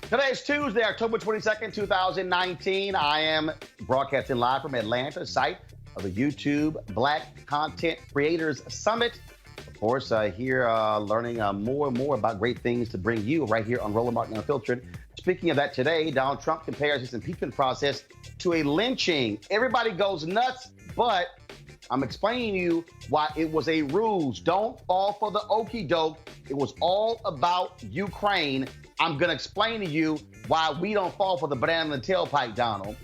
Today is Tuesday, October 22nd, 2019. I am broadcasting live from Atlanta, site of the YouTube Black Content Creators Summit. Of course, here learning more and more about great things to bring you right here on Roland Unfiltered. Speaking of that, today, Donald Trump compares his impeachment process to a lynching. Everybody goes nuts, but I'm explaining to you why it was a ruse. Don't fall for the okie doke. It was all about Ukraine. I'm going to explain to you why we don't fall for the banana in the tailpipe, Donald.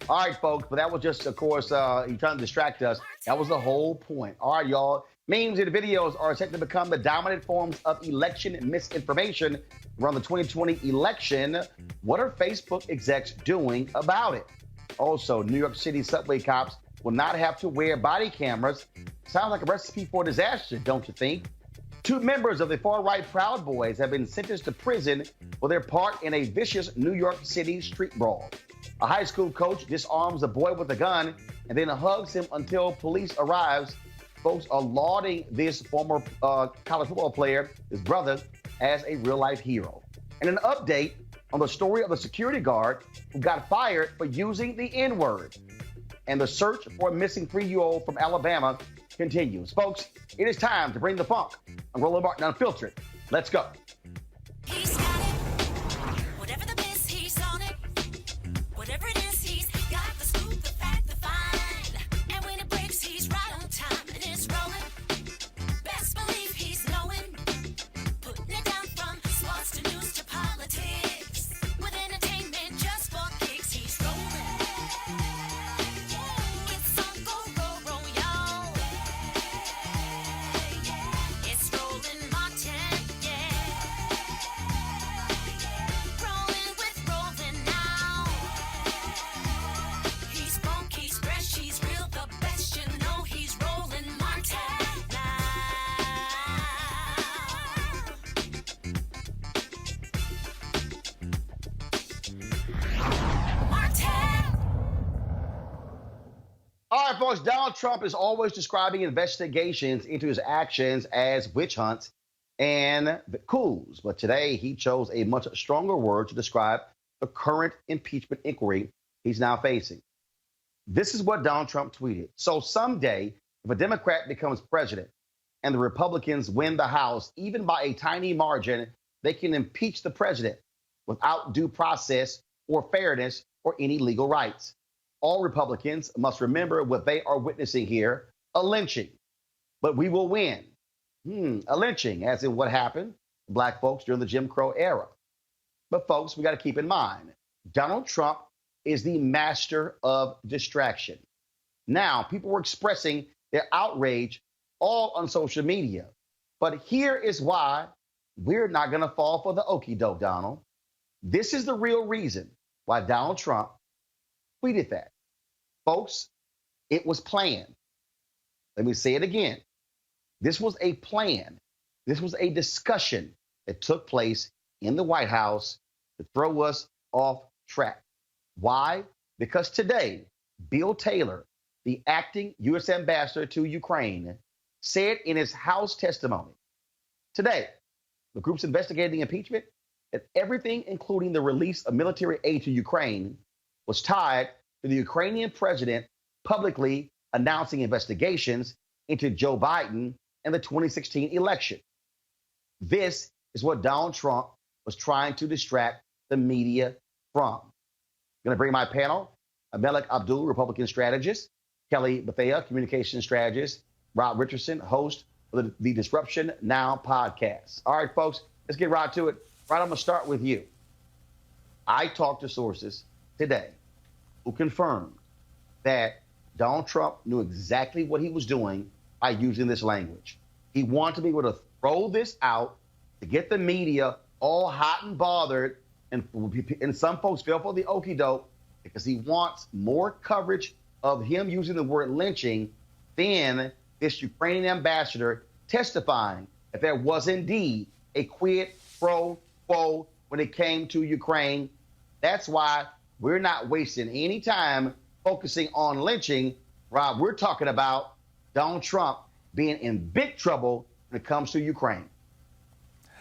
All right, folks, but that was just, of course, he's trying to distract us. That was the whole point. All right, y'all. Memes and videos are set to become the dominant forms of election misinformation around the 2020 election. What are Facebook execs doing about it? Also, New York City subway cops will not have to wear body cameras. Sounds like a recipe for disaster, don't you think? 2 members of the far-right Proud Boys have been sentenced to prison for their part in a vicious New York City street brawl. A high school coach disarms a boy with a gun and then hugs him until police arrives. Folks are lauding this former college football player, his brother, as a real-life hero. And an update on the story of the security guard who got fired for using the N-word. And the search for a missing 3-year-old from Alabama continues. Folks, it is time to bring the funk. I'm Roland Martin Unfiltered. Let's go. He's got it. Whatever the biz, he's on it. Whatever it is, he's got the scoop, the fact, the find. And when it breaks, he's right on time and it's rolling. Best believe he's knowing. Putting it down from sports to news to politics. With entertainment just for kicks, he's rolling. It's on go, y'all. It's Roland Martin, yeah. Rolling with Roland now. He's funk, he's fresh, he's real, the best, you know he's Roland Martin now. Martin! All right, folks, Donald Trump is always describing investigations into his actions as witch hunts and coups. But today he chose a much stronger word to describe the current impeachment inquiry he's now facing. This is what Donald Trump tweeted. So someday, if a Democrat becomes president and the Republicans win the House, even by a tiny margin, they can impeach the president without due process or fairness or any legal rights. All Republicans must remember what they are witnessing here, a lynching. But we will win. A lynching, as in what happened to black folks during the Jim Crow era. But folks, we got to keep in mind, Donald Trump is the master of distraction. Now, people were expressing their outrage all on social media. But here is why we're not going to fall for the okie doke, Donald. This is the real reason why Donald Trump tweeted that. Folks, it was planned. Let me say it again. This was a plan. This was a discussion that took place in the White House to throw us off track. Why? Because today, Bill Taylor, the acting U.S. ambassador to Ukraine, said in his House testimony today, the groups investigating impeachment, that everything, including the release of military aid to Ukraine, was tied to the Ukrainian president publicly announcing investigations into Joe Biden and the 2016 election. This is what Donald Trump was trying to distract the media from. I'm going to bring my panel, Melik Abdul, Republican strategist, Kelly Bethea, communication strategist, Rob Richardson, host of the Disruption Now podcast. All right, folks, let's get right to it. Right, I'm going to start with you. I talked to sources today who confirmed that Donald Trump knew exactly what he was doing by using this language. He wanted to be able to throw this out to get the media all hot and bothered, and some folks fell for the okie doke because he wants more coverage of him using the word lynching than this Ukrainian ambassador testifying that there was indeed a quid pro quo when it came to Ukraine. That's why we're not wasting any time focusing on lynching. Rob, we're talking about Donald Trump being in big trouble when it comes to Ukraine.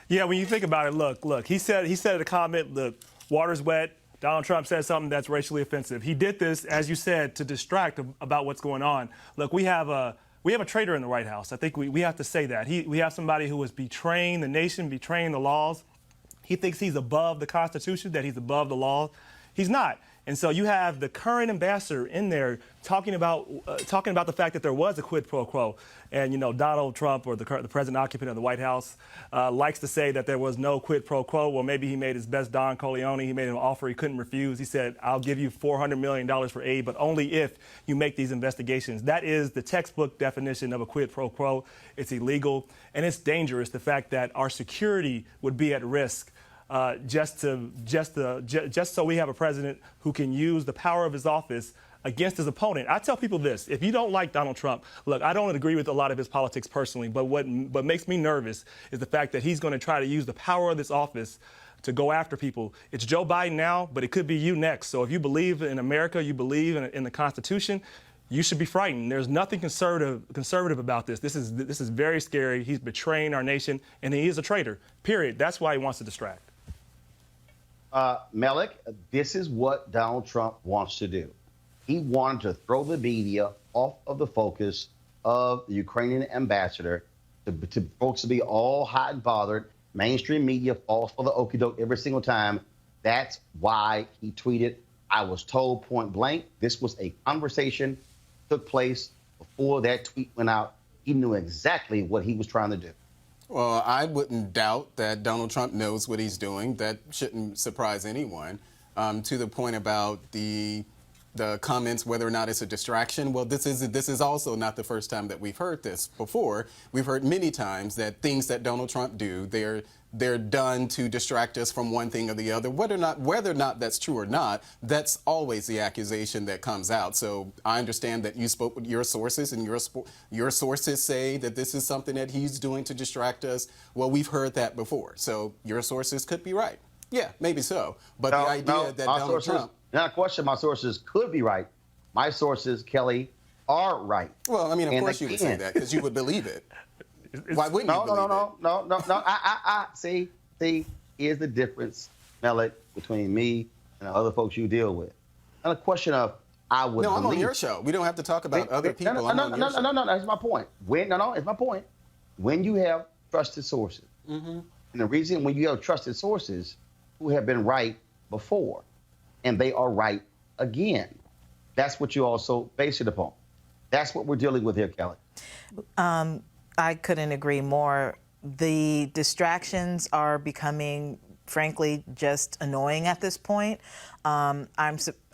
Yeah, when you think about it, look, he said a comment, look, water's wet. Donald Trump said something that's racially offensive. He did this, as you said, to distract about what's going on. Look, we have a traitor in the White House. I think we have to say that. We have somebody who is betraying the nation, betraying the laws. He thinks he's above the Constitution, that he's above the law. He's not. And so you have the current ambassador in there talking about the fact that there was a quid pro quo. And, Donald Trump, or the present occupant of the White House, likes to say that there was no quid pro quo. Well, maybe he made his best Don Corleone. He made an offer he couldn't refuse. He said, I'll give you $400 million for aid, but only if you make these investigations. That is the textbook definition of a quid pro quo. It's illegal, and it's dangerous, the fact that our security would be at risk just so we have a president who can use the power of his office against his opponent. I tell people this: if you don't like Donald Trump, look, I don't agree with a lot of his politics personally, but what makes me nervous is the fact that he's going to try to use the power of this office to go after people. It's Joe Biden now, but it could be you next. So if you believe in America, you believe in the Constitution, you should be frightened. There's nothing conservative about this. This is very scary. He's betraying our nation, and he is a traitor, period. That's why he wants to distract. Malik, this is what Donald Trump wants to do. He wanted to throw the media off of the focus of the Ukrainian ambassador, to folks to be all hot and bothered. Mainstream media falls for the okie doke every single time. That's why he tweeted, I was told point blank, this was a conversation took place before that tweet went out. He knew exactly what he was trying to do. Well, I wouldn't doubt that Donald Trump knows what he's doing. That shouldn't surprise anyone. To the point about the comments, whether or not it's a distraction. Well, this is also not the first time that we've heard this before. We've heard many times that things that Donald Trump do, they're done to distract us from one thing or the other. Whether or not that's true or not, that's always the accusation that comes out. So I understand that you spoke with your sources, and your sources say that this is something that he's doing to distract us. Well, we've heard that before. So your sources could be right. Yeah, maybe so. But the idea that Donald Trump... Not a question my sources could be right. My sources, Kelly, are right. Well, I mean, of course you would say that because you would believe it. Why wouldn't you believe it? No. See, here's the difference, Malik, between me and the other folks you deal with. Not a question of I would believe. No, I'm on your show. We don't have to talk about other people. No, that's my point. It's my point. When you have trusted sources, and the reason when you have trusted sources who have been right before, and they are right again, that's what you also base it upon. That's what we're dealing with here, Kelly. I couldn't agree more. The distractions are becoming, frankly, just annoying at this point.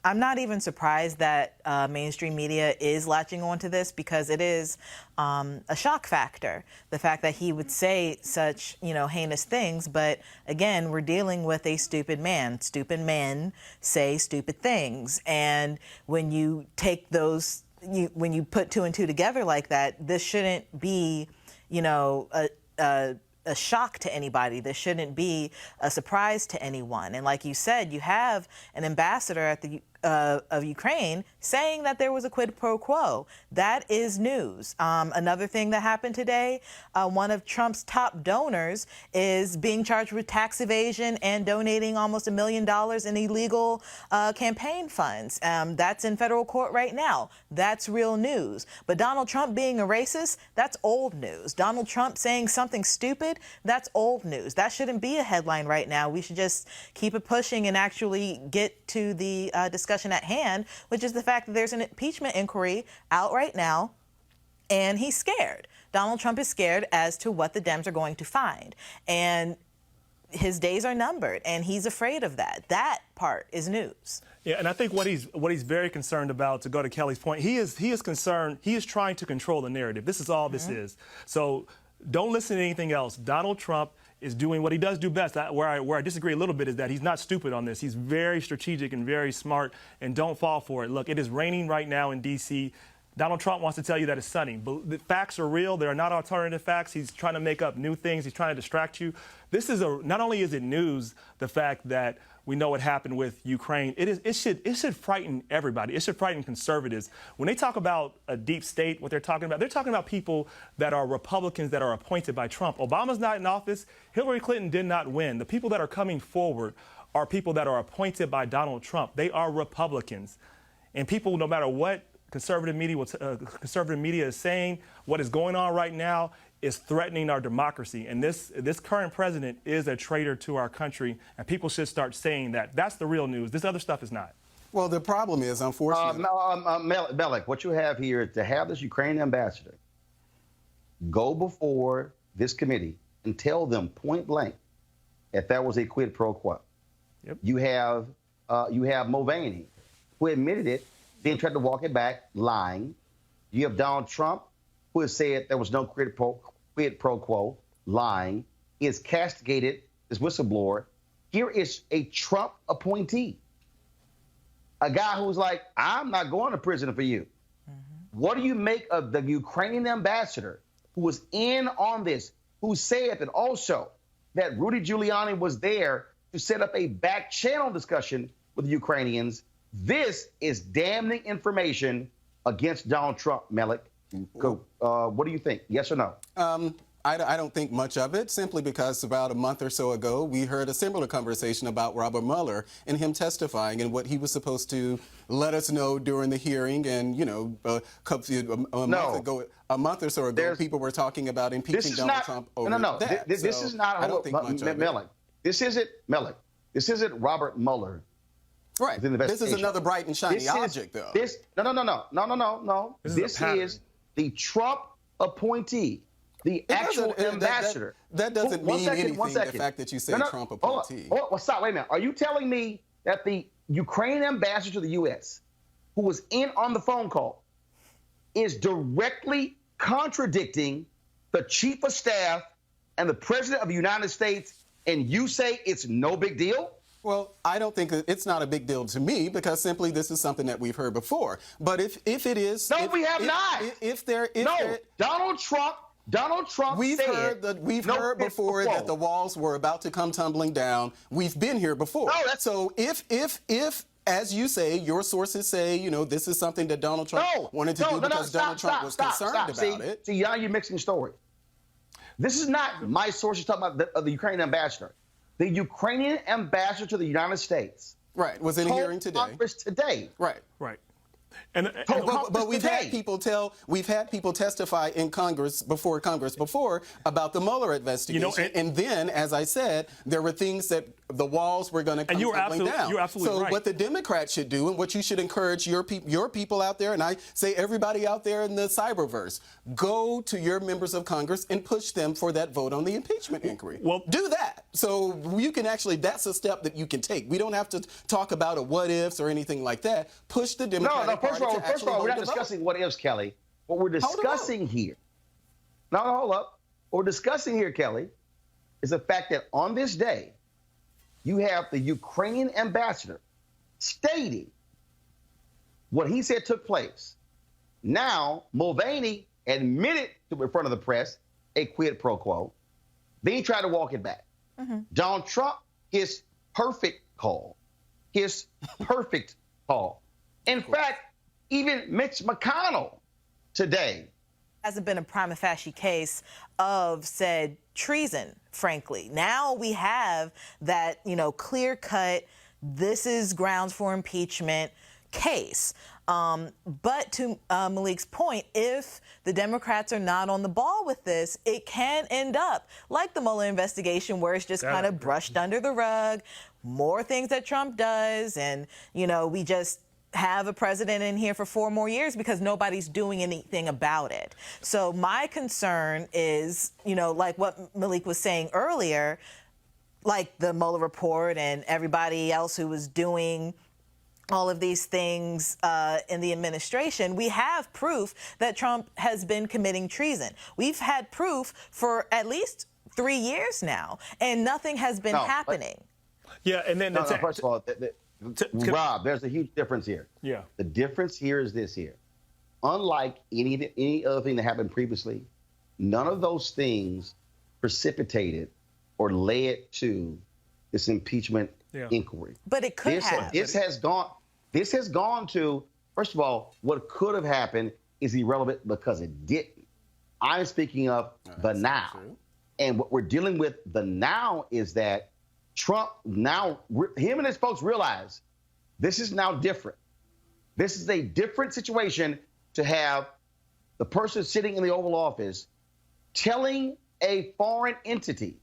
I'm not even surprised that mainstream media is latching onto this, because it is a shock factor. The fact that he would say such, heinous things. But again, we're dealing with a stupid man. Stupid men say stupid things. And when you take those, when you put two and two together like that, this shouldn't be, a shock to anybody. This shouldn't be a surprise to anyone. And like you said, you have an ambassador at the of Ukraine saying that there was a quid pro quo. That is news. Another thing that happened today, one of Trump's top donors is being charged with tax evasion and donating almost $1 million in illegal campaign funds. That's in federal court right now. That's real news. But Donald Trump being a racist, that's old news. Donald Trump saying something stupid, that's old news. That shouldn't be a headline right now. We should just keep it pushing and actually get to the discussion at hand, which is the fact that there's an impeachment inquiry out right now, and he's scared. Donald Trump is scared as to what the Dems are going to find, and his days are numbered, and he's afraid of that. That part is news. Yeah, and I think what he's very concerned about, to go to Kelly's point, he is concerned. He is trying to control the narrative. This is all this is. So don't listen to anything else. Donald Trump is doing what he does do best. Where I disagree a little bit is that he's not stupid on this. He's very strategic and very smart, and don't fall for it. Look, it is raining right now in D.C. Donald Trump wants to tell you that it's sunny. But the facts are real. They are not alternative facts. He's trying to make up new things. He's trying to distract you. This is not only is it news, the fact that we know what happened with Ukraine. It should frighten everybody. It should frighten conservatives. When they talk about a deep state, what they're talking about people that are Republicans that are appointed by Trump. Obama's not in office. Hillary Clinton did not win. The people that are coming forward are people that are appointed by Donald Trump. They are Republicans. And people, no matter what conservative media is saying, what is going on right now is threatening our democracy. And this current president is a traitor to our country, and people should start saying that. That's the real news. This other stuff is not. Well, the problem is, unfortunately. Melik, what you have here is to have this Ukrainian ambassador go before this committee and tell them point blank that that was a quid pro quo. Yep. You have Mulvaney, who admitted it, then tried to walk it back, lying. You have Donald Trump, who has said there was no quid pro quo, lying. He has castigated this whistleblower. Here is a Trump appointee, a guy who's like, I'm not going to prison for you. Mm-hmm. What do you make of the Ukrainian ambassador who was in on this, who said that also that Rudy Giuliani was there to set up a back channel discussion with the Ukrainians? This is damning information against Donald Trump, Melik. What do you think? Yes or no? I don't think much of it, simply because about a month or so ago, we heard a similar conversation about Robert Mueller and him testifying and what he was supposed to let us know during the hearing. And, you know, a month or so ago, people were talking about impeaching Donald Trump over that. This is not. I don't think much of Melik. This isn't Melik. This isn't Robert Mueller. Right. This is another bright and shiny object, though. No. This is the Trump appointee. The actual ambassador. That doesn't mean anything, the fact that you say Trump appointee. Stop, wait a minute. Are you telling me that the Ukrainian ambassador to the U.S., who was in on the phone call, is directly contradicting the chief of staff and the president of the United States, and you say it's no big deal? Well, I don't think it's not a big deal to me, because simply this is something that we've heard before. But if it is... No, we have not. Donald Trump we've heard before that the walls were about to come tumbling down. We've been here before. So if as you say, your sources say, you know, this is something that Donald Trump wanted to do because Donald Trump was concerned about it. See, now you're mixing stories. This is not my sources talking about the Ukrainian ambassador. The Ukrainian ambassador to the United States. Right, was in a hearing today. Congress today. Right. But we've had people testify in Congress before about the Mueller investigation, and then, as I said, there were things that the walls were going to come tumbling down. You're absolutely right. So what the Democrats should do, and what you should encourage your people out there, and I say everybody out there in the cyberverse, go to your members of Congress and push them for that vote on the impeachment inquiry. Well, do that. So you can actually, that's a step that you can take. We don't have to talk about a what ifs or anything like that. Push the Democratic Party. First of all, we're not discussing what ifs, Kelly. What we're discussing here, hold up. What we're discussing here, Kelly, is the fact that on this day, you have the Ukrainian ambassador stating what he said took place. Now, Mulvaney admitted to in front of the press a quid pro quo. Then he tried to walk it back. Mm-hmm. Donald Trump, his perfect call. In fact, even Mitch McConnell today hasn't been a prima facie case of said treason, frankly. Now we have that, clear cut, this is grounds for impeachment case. But to Malik's point, if the Democrats are not on the ball with this, it can end up like the Mueller investigation, where it's just kind of brushed under the rug, more things that Trump does, and, we just have a president in here for 4 more years because nobody's doing anything about it. So my concern is, like what Malik was saying earlier, like the Mueller report and everybody else who was doing all of these things in the administration, we have proof that Trump has been committing treason. We've had proof for at least 3 years now, and nothing has been happening. And then first of all, Rob, there's a huge difference here. Yeah. The difference here is this here. Unlike any other thing that happened previously, none of those things precipitated or led to this impeachment inquiry. But it could have. This has gone to, first of all, what could have happened is irrelevant because it didn't. I'm speaking of the now. And what we're dealing with the now is that Trump now, him and his folks realize this is now different. This is a different situation to have the person sitting in the Oval Office telling a foreign entity,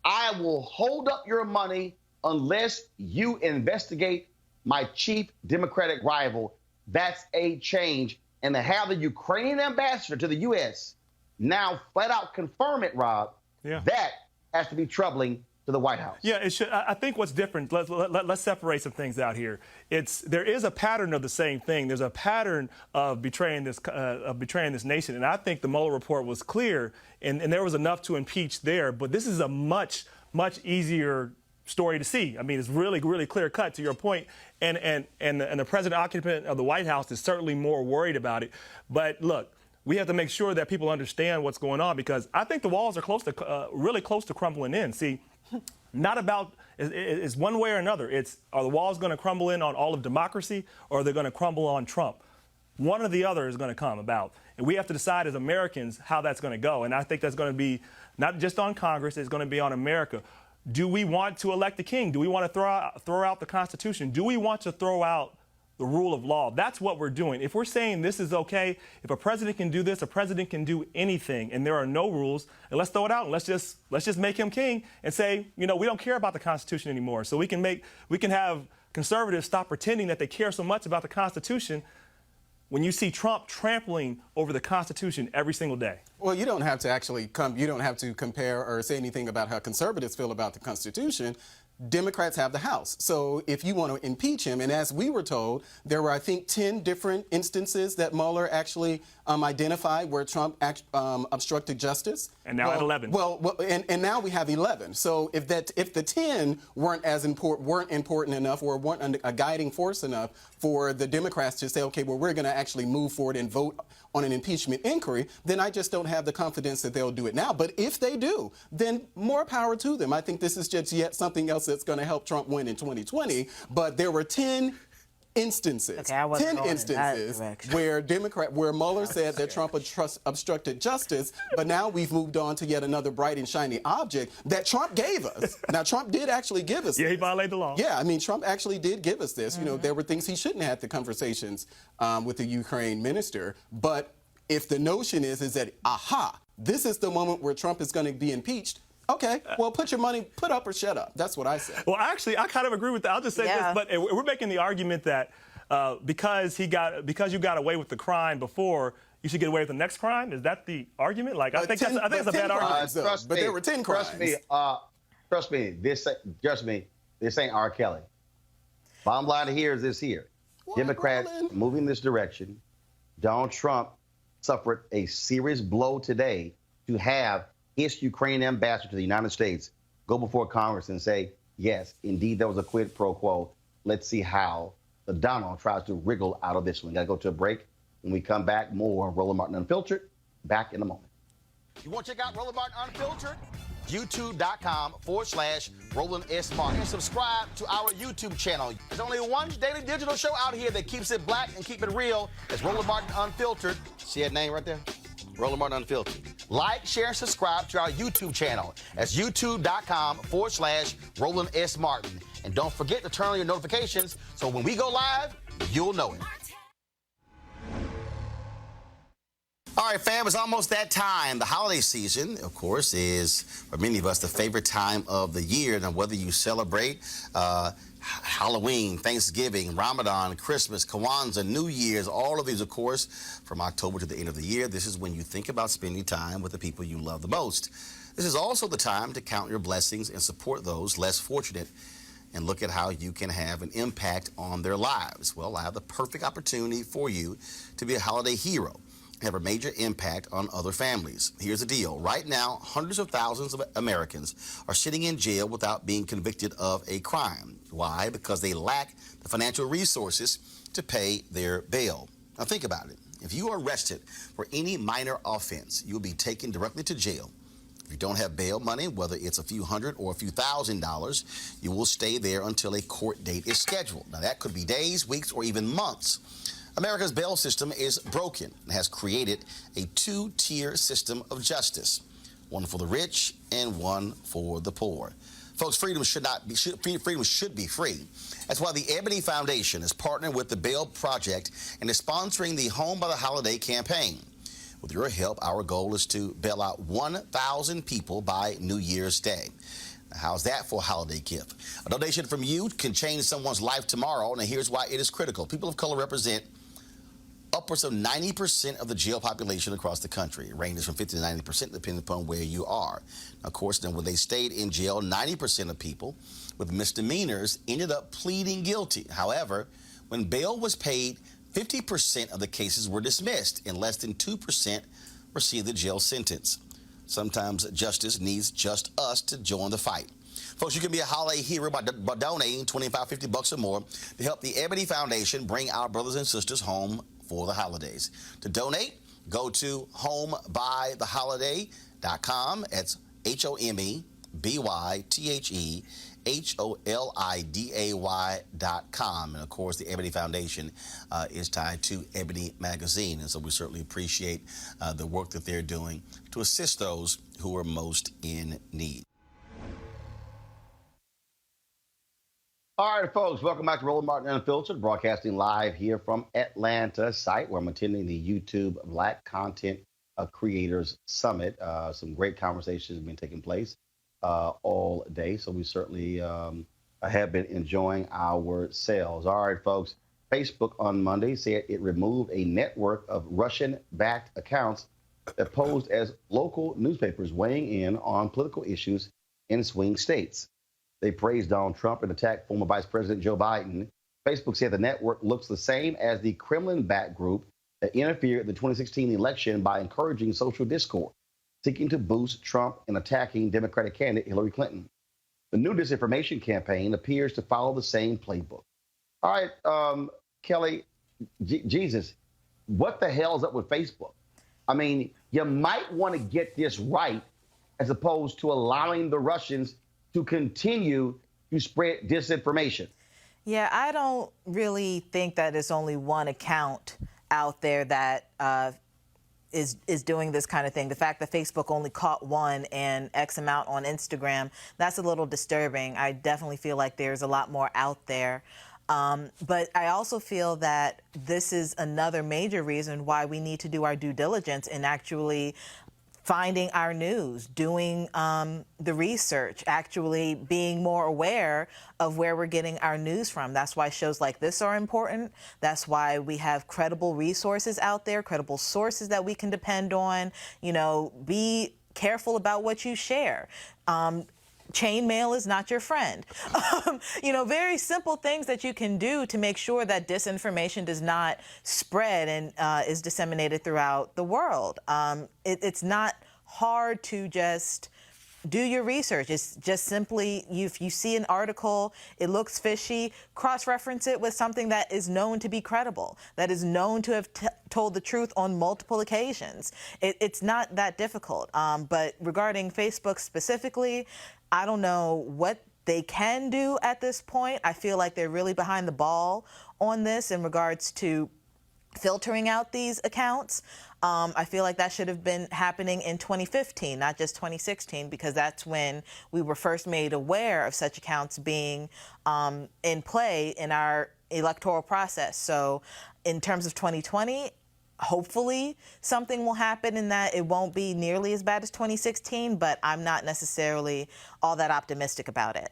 I will hold up your money unless you investigate my chief Democratic rival. That's a change. And to have the Ukrainian ambassador to the U.S. now flat out confirm it, Rob, that has to be troubling to the White House. Yeah, it should. I think what's different, let's separate some things out here. There is a pattern of the same thing. There's a pattern of betraying this nation. And I think the Mueller report was clear, and there was enough to impeach there. But this is a much easier story to see. I mean, it's really clear cut to your point. And the president occupant of the White House is certainly more worried about it. But look, we have to make sure that people understand what's going on, because I think the walls are really close to crumbling in. See, not about it's one way or another. It's, are the walls going to crumble in on all of democracy, or are they going to crumble on Trump? One or the other is going to come about. And we have to decide as Americans how that's going to go. And I think that's going to be not just on Congress, it's going to be on America. Do we want to elect a king? Do we want to throw out the Constitution? Do we want to throw out the rule of law? That's what we're doing. If we're saying this is okay, if a president can do this, a president can do anything, and there are no rules, and let's throw it out and let's just make him king and say, we don't care about the Constitution anymore. So we can have conservatives stop pretending that they care so much about the Constitution when you see Trump trampling over the Constitution every single day. Well, you don't have to compare or say anything about how conservatives feel about the Constitution. Democrats have the House. So if you want to impeach him, and as we were told, there were, I think, 10 different instances that Mueller actually identified where Trump obstructed justice. And now at 11. Well, and now we have 11. So if the 10 weren't important enough, or weren't a guiding force enough for the Democrats to say, okay, well, we're going to actually move forward and vote on an impeachment inquiry, then I just don't have the confidence that they'll do it now. But if they do, then more power to them. I think this is just yet something else that's going to help Trump win in 2020. But there were 10 instances, where Mueller said that Trump obstructed justice, but now we've moved on to yet another bright and shiny object that Trump gave us. Now, Trump did actually give us this. He violated the law. Yeah, I mean, Trump actually did give us this. There were things he shouldn't have had the conversations with the Ukraine minister, but if the notion is that, this is the moment where Trump is going to be impeached, okay, well, put your money, put up or shut up. That's what I said. Well, actually, I kind of agree with that. I'll just say this, but we're making the argument that because you got away with the crime before, you should get away with the next crime. Is that the argument? Like, I think it's a bad argument. But there were 10 crimes. Trust me, this ain't R. Kelly. Bottom line here is this here. Democrats moving this direction. Donald Trump suffered a serious blow today to have his Ukrainian ambassador to the United States go before Congress and say, yes, indeed, there was a quid pro quo. Let's see how the Donald tries to wriggle out of this one. Got to go to a break. When we come back, more Roland Martin Unfiltered. Back in a moment. You want to check out Roland Martin Unfiltered? YouTube.com/Roland S. Martin. And subscribe to our YouTube channel. There's only one daily digital show out here that keeps it black and keep it real. It's Roland Martin Unfiltered. See that name right there? Roland Martin Unfiltered. Like, share, and subscribe to our YouTube channel. That's youtube.com/Roland S. Martin. And don't forget to turn on your notifications so when we go live, you'll know it. All right, fam, it's almost that time. The holiday season, of course, is, for many of us, the favorite time of the year. Now, whether you celebrate Halloween, Thanksgiving, Ramadan, Christmas, Kwanzaa, New Year's, all of these, of course, from October to the end of the year, this is when you think about spending time with the people you love the most. This is also the time to count your blessings and support those less fortunate and look at how you can have an impact on their lives. Well, I have the perfect opportunity for you to be a holiday hero, have a major impact on other families. Here's the deal. Right now, hundreds of thousands of Americans are sitting in jail without being convicted of a crime. Why? Because they lack the financial resources to pay their bail. Now think about it. If you are arrested for any minor offense, you'll be taken directly to jail. If you don't have bail money, whether it's a few $100 or a few $1,000s, you will stay there until a court date is scheduled. Now that could be days, weeks, or even months. America's bail system is broken and has created a two-tier system of justice, one for the rich and one for the poor. Folks, freedom should not be freedom should be free. That's why the Ebony Foundation is partnering with the Bail Project and is sponsoring the Home by the Holiday campaign. With your help, our goal is to bail out 1,000 people by New Year's Day. Now, how's that for a holiday gift? A donation from you can change someone's life tomorrow, and here's why it is critical. People of color represent upwards of 90% of the jail population across the country. It ranges from 50 to 90% depending upon where you are. Of course, then when they stayed in jail, 90% of people with misdemeanors ended up pleading guilty. However, when bail was paid, 50% of the cases were dismissed and less than 2% received the jail sentence. Sometimes justice needs just us to join the fight. Folks, you can be a holiday hero by donating $25, $50 or more to help the Ebony Foundation bring our brothers and sisters home for the holidays. To donate, go to homebytheholiday.com. That's HOMEBYTHEHOLIDAY.com. And of course, the Ebony Foundation is tied to Ebony Magazine. And so we certainly appreciate the work that they're doing to assist those who are most in need. All right, folks, welcome back to Roland Martin Unfiltered, broadcasting live here from Atlanta site where I'm attending the YouTube Black Content Creators Summit. Some great conversations have been taking place all day, so we certainly have been enjoying ourselves. All right, folks, Facebook on Monday said it removed a network of Russian-backed accounts that posed as local newspapers weighing in on political issues in swing states. They praised Donald Trump and attacked former Vice President Joe Biden. Facebook said the network looks the same as the Kremlin-backed group that interfered in the 2016 election by encouraging social discord, seeking to boost Trump and attacking Democratic candidate Hillary Clinton. The new disinformation campaign appears to follow the same playbook. All right, Kelly, Jesus, what the hell is up with Facebook? I mean, you might want to get this right as opposed to allowing the Russians to continue to spread disinformation. Yeah, I don't really think that it's only one account out there that is doing this kind of thing. The fact that Facebook only caught one and X amount on Instagram, that's a little disturbing. I definitely feel like there's a lot more out there. But I also feel that this is another major reason why we need to do our due diligence in actually finding our news, doing the research, actually being more aware of where we're getting our news from. That's why shows like this are important. That's why we have credible resources out there, credible sources that we can depend on. You know, be careful about what you share. Chain mail is not your friend. You know, very simple things that you can do to make sure that disinformation does not spread and is disseminated throughout the world. It's not hard to just do your research. It's just simply, if you see an article, it looks fishy, cross-reference it with something that is known to be credible, that is known to have told the truth on multiple occasions. It's not that difficult. But regarding Facebook specifically, I don't know what they can do at this point. I feel like they're really behind the ball on this in regards to filtering out these accounts. I feel like that should have been happening in 2015, not just 2016, because that's when we were first made aware of such accounts being in play in our electoral process. So in terms of 2020, hopefully something will happen in that it won't be nearly as bad as 2016, but I'm not necessarily all that optimistic about it.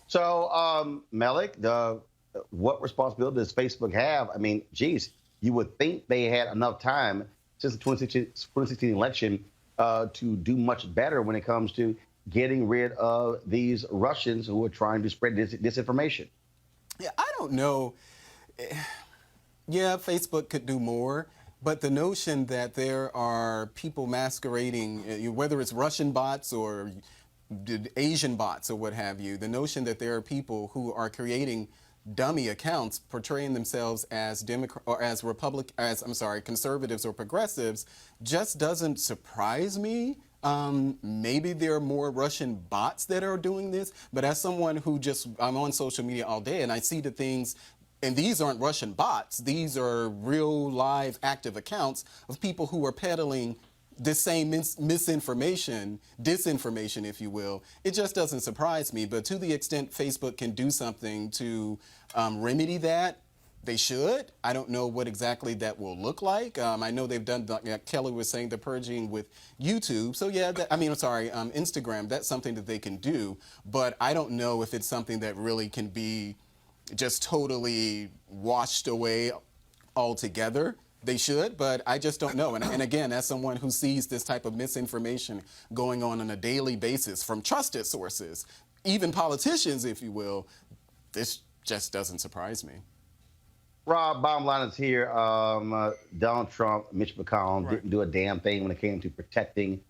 So, Malik, what responsibility does Facebook have? I mean, geez, you would think they had enough time since the 2016 election to do much better when it comes to getting rid of these Russians who are trying to spread disinformation. Yeah, I don't know. Yeah, Facebook could do more, but the notion that there are people masquerading, whether it's Russian bots or Asian bots or what have you, the notion that there are people who are creating dummy accounts portraying themselves as conservatives or progressives just doesn't surprise me. Maybe there are more Russian bots that are doing this, but as someone who I'm on social media all day and I see the things. And these aren't Russian bots. These are real, live, active accounts of people who are peddling this same misinformation, disinformation, if you will, it just doesn't surprise me. But to the extent Facebook can do something to remedy that, they should. I don't know what exactly that will look like. I know they've done, like Kelly was saying, the purging with YouTube. So yeah, Instagram, that's something that they can do. But I don't know if it's something that really can be just totally washed away altogether. They should, but I just don't know. And again, as someone who sees this type of misinformation going on a daily basis from trusted sources, even politicians, if you will, this just doesn't surprise me. Rob, bottom line is here. Donald Trump, Mitch McConnell didn't do a damn thing when it came to protecting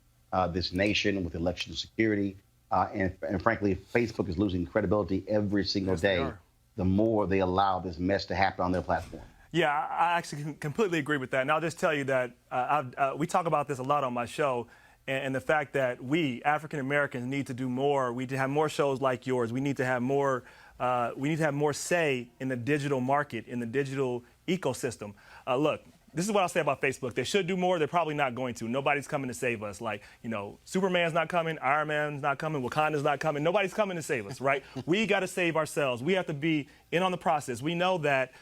this nation with election security. And frankly, Facebook is losing credibility every single day the more they allow this mess to happen on their platform. Yeah, I actually completely agree with that. And I'll just tell you that we talk about this a lot on my show, and the fact that we, African Americans, need to do more. We need to have more shows like yours. We need to have more. We need to have more say in the digital market, in the digital ecosystem. Look, this is what I'll say about Facebook. They should do more. They're probably not going to. Nobody's coming to save us. Like, Superman's not coming, Iron Man's not coming, Wakanda's not coming. Nobody's coming to save us, right? We got to save ourselves. We have to be in on the process. We know that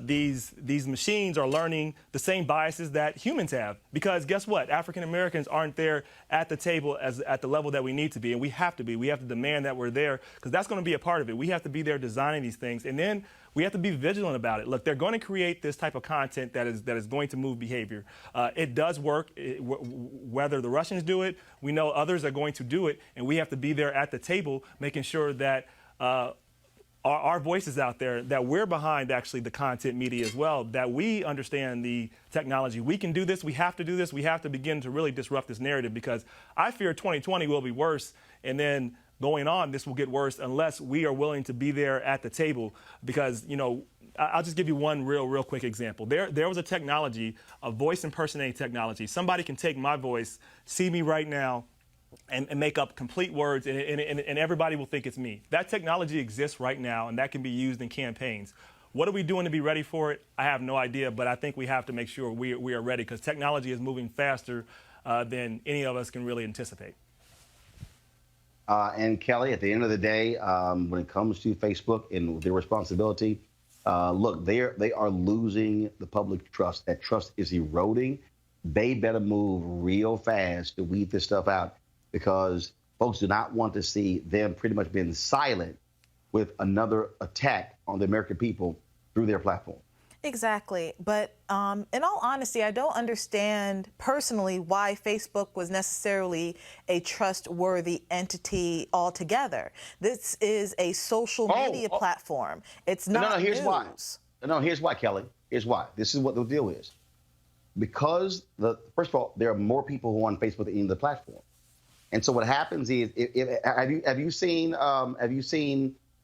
these machines are learning the same biases that humans have, because guess what? African Americans aren't there at the table at the level that we need to be, and we have to be. We have to demand that we're there, because that's going to be a part of it. We have to be there designing these things, and then we have to be vigilant about it. Look, they're going to create this type of content that is going to move behavior. It does work. Whether the Russians do it, we know others are going to do it, and we have to be there at the table, making sure that our voices out there, that we're behind actually the content media as well, that we understand the technology. We can do this. We have to do this. We have to begin to really disrupt this narrative, because I fear 2020 will be worse, and then going on, this will get worse unless we are willing to be there at the table. Because, I'll just give you one real quick example. There was a technology, a voice impersonating technology. Somebody can take my voice, see me right now, and make up complete words, and everybody will think it's me. That technology exists right now, and that can be used in campaigns. What are we doing to be ready for it? I have no idea, but I think we have to make sure we are ready, because technology is moving faster than any of us can really anticipate. And Kelly, at the end of the day, when it comes to Facebook and their responsibility, look, they are losing the public trust. That trust is eroding. They better move real fast to weed this stuff out, because folks do not want to see them pretty much being silent with another attack on the American people through their platform. Exactly. But in all honesty, I don't understand personally why Facebook was necessarily a trustworthy entity altogether. This is a social media platform. It's not here's news. why. No, here's why, Kelly. Here's why. This is what the deal is. Because first of all, there are more people who are on Facebook than any other platform. And so what happens is, have you seen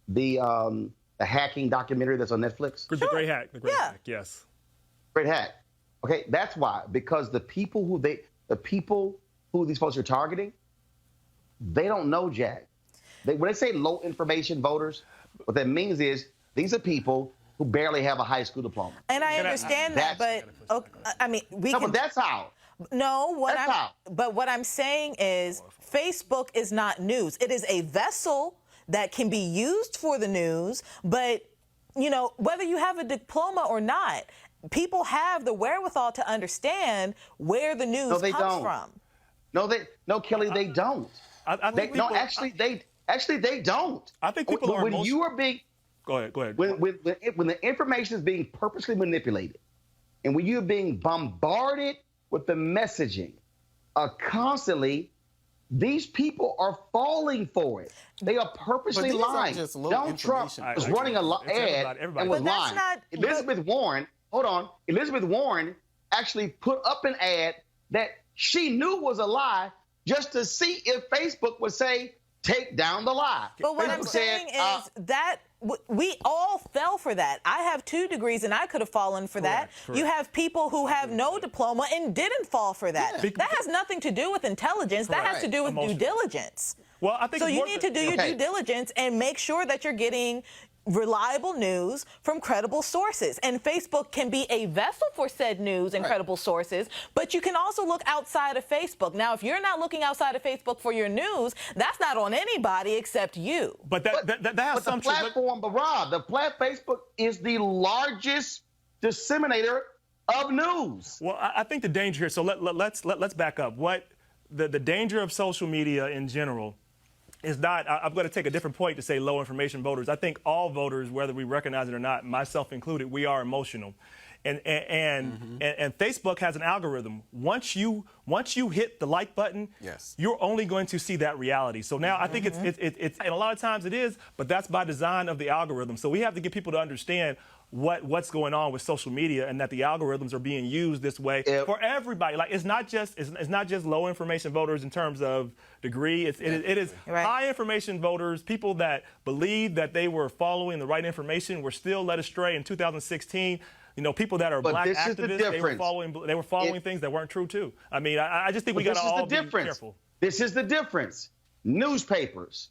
the hacking documentary that's on Netflix? The Great Hack. The Great Hack. Yes. Great Hack. Okay, that's why. Because the people who these folks are targeting, they don't know jack. When they say low information voters, what that means is these are people who barely have a high school diploma. And I understand that, but but that's how. No, what I'm saying is Facebook is not news. It is a vessel that can be used for the news, but whether you have a diploma or not, people have the wherewithal to understand where the news comes from. No, Kelly, they don't. They don't. I think people are when you are being. Go ahead. When the information is being purposely manipulated, and when you're being bombarded with the messaging constantly, these people are falling for it. They are purposely lying. Donald Trump was running an ad and was lying. Elizabeth Warren actually put up an ad that she knew was a lie just to see if Facebook would say, take down the lie. But what I'm saying is that we all fell for that. I have 2 degrees and I could have fallen for that. Correct. You have people who have no diploma and didn't fall for that. Yeah. That has nothing to do with intelligence. Correct. That has to do with due diligence. Well, I think so. You need to do your due diligence and make sure that you're getting reliable news from credible sources. And Facebook can be a vessel for said news and credible sources, but you can also look outside of Facebook. Now, if you're not looking outside of Facebook for your news, that's not on anybody except you. But that has some the platform, but Rob, Facebook is the largest disseminator of news. Well, I think the danger here, so let's back up. What the danger of social media in general is not, I'm going to take a different point to say low information voters. I think all voters, whether we recognize it or not, myself included, we are emotional. And Facebook has an algorithm. Once you hit the like button, yes, you're only going to see that reality. So now I think it's and a lot of times it is, but that's by design of the algorithm. So we have to get people to understand what's going on with social media, and that the algorithms are being used this way for everybody. Like it's not just low information voters in terms of degree. It is high information voters, people that believe that they were following the right information, were still led astray in 2016. You know, people that are black activists, they were following things that weren't true too. I mean, I just think we got to all be careful. This is the difference. Newspapers,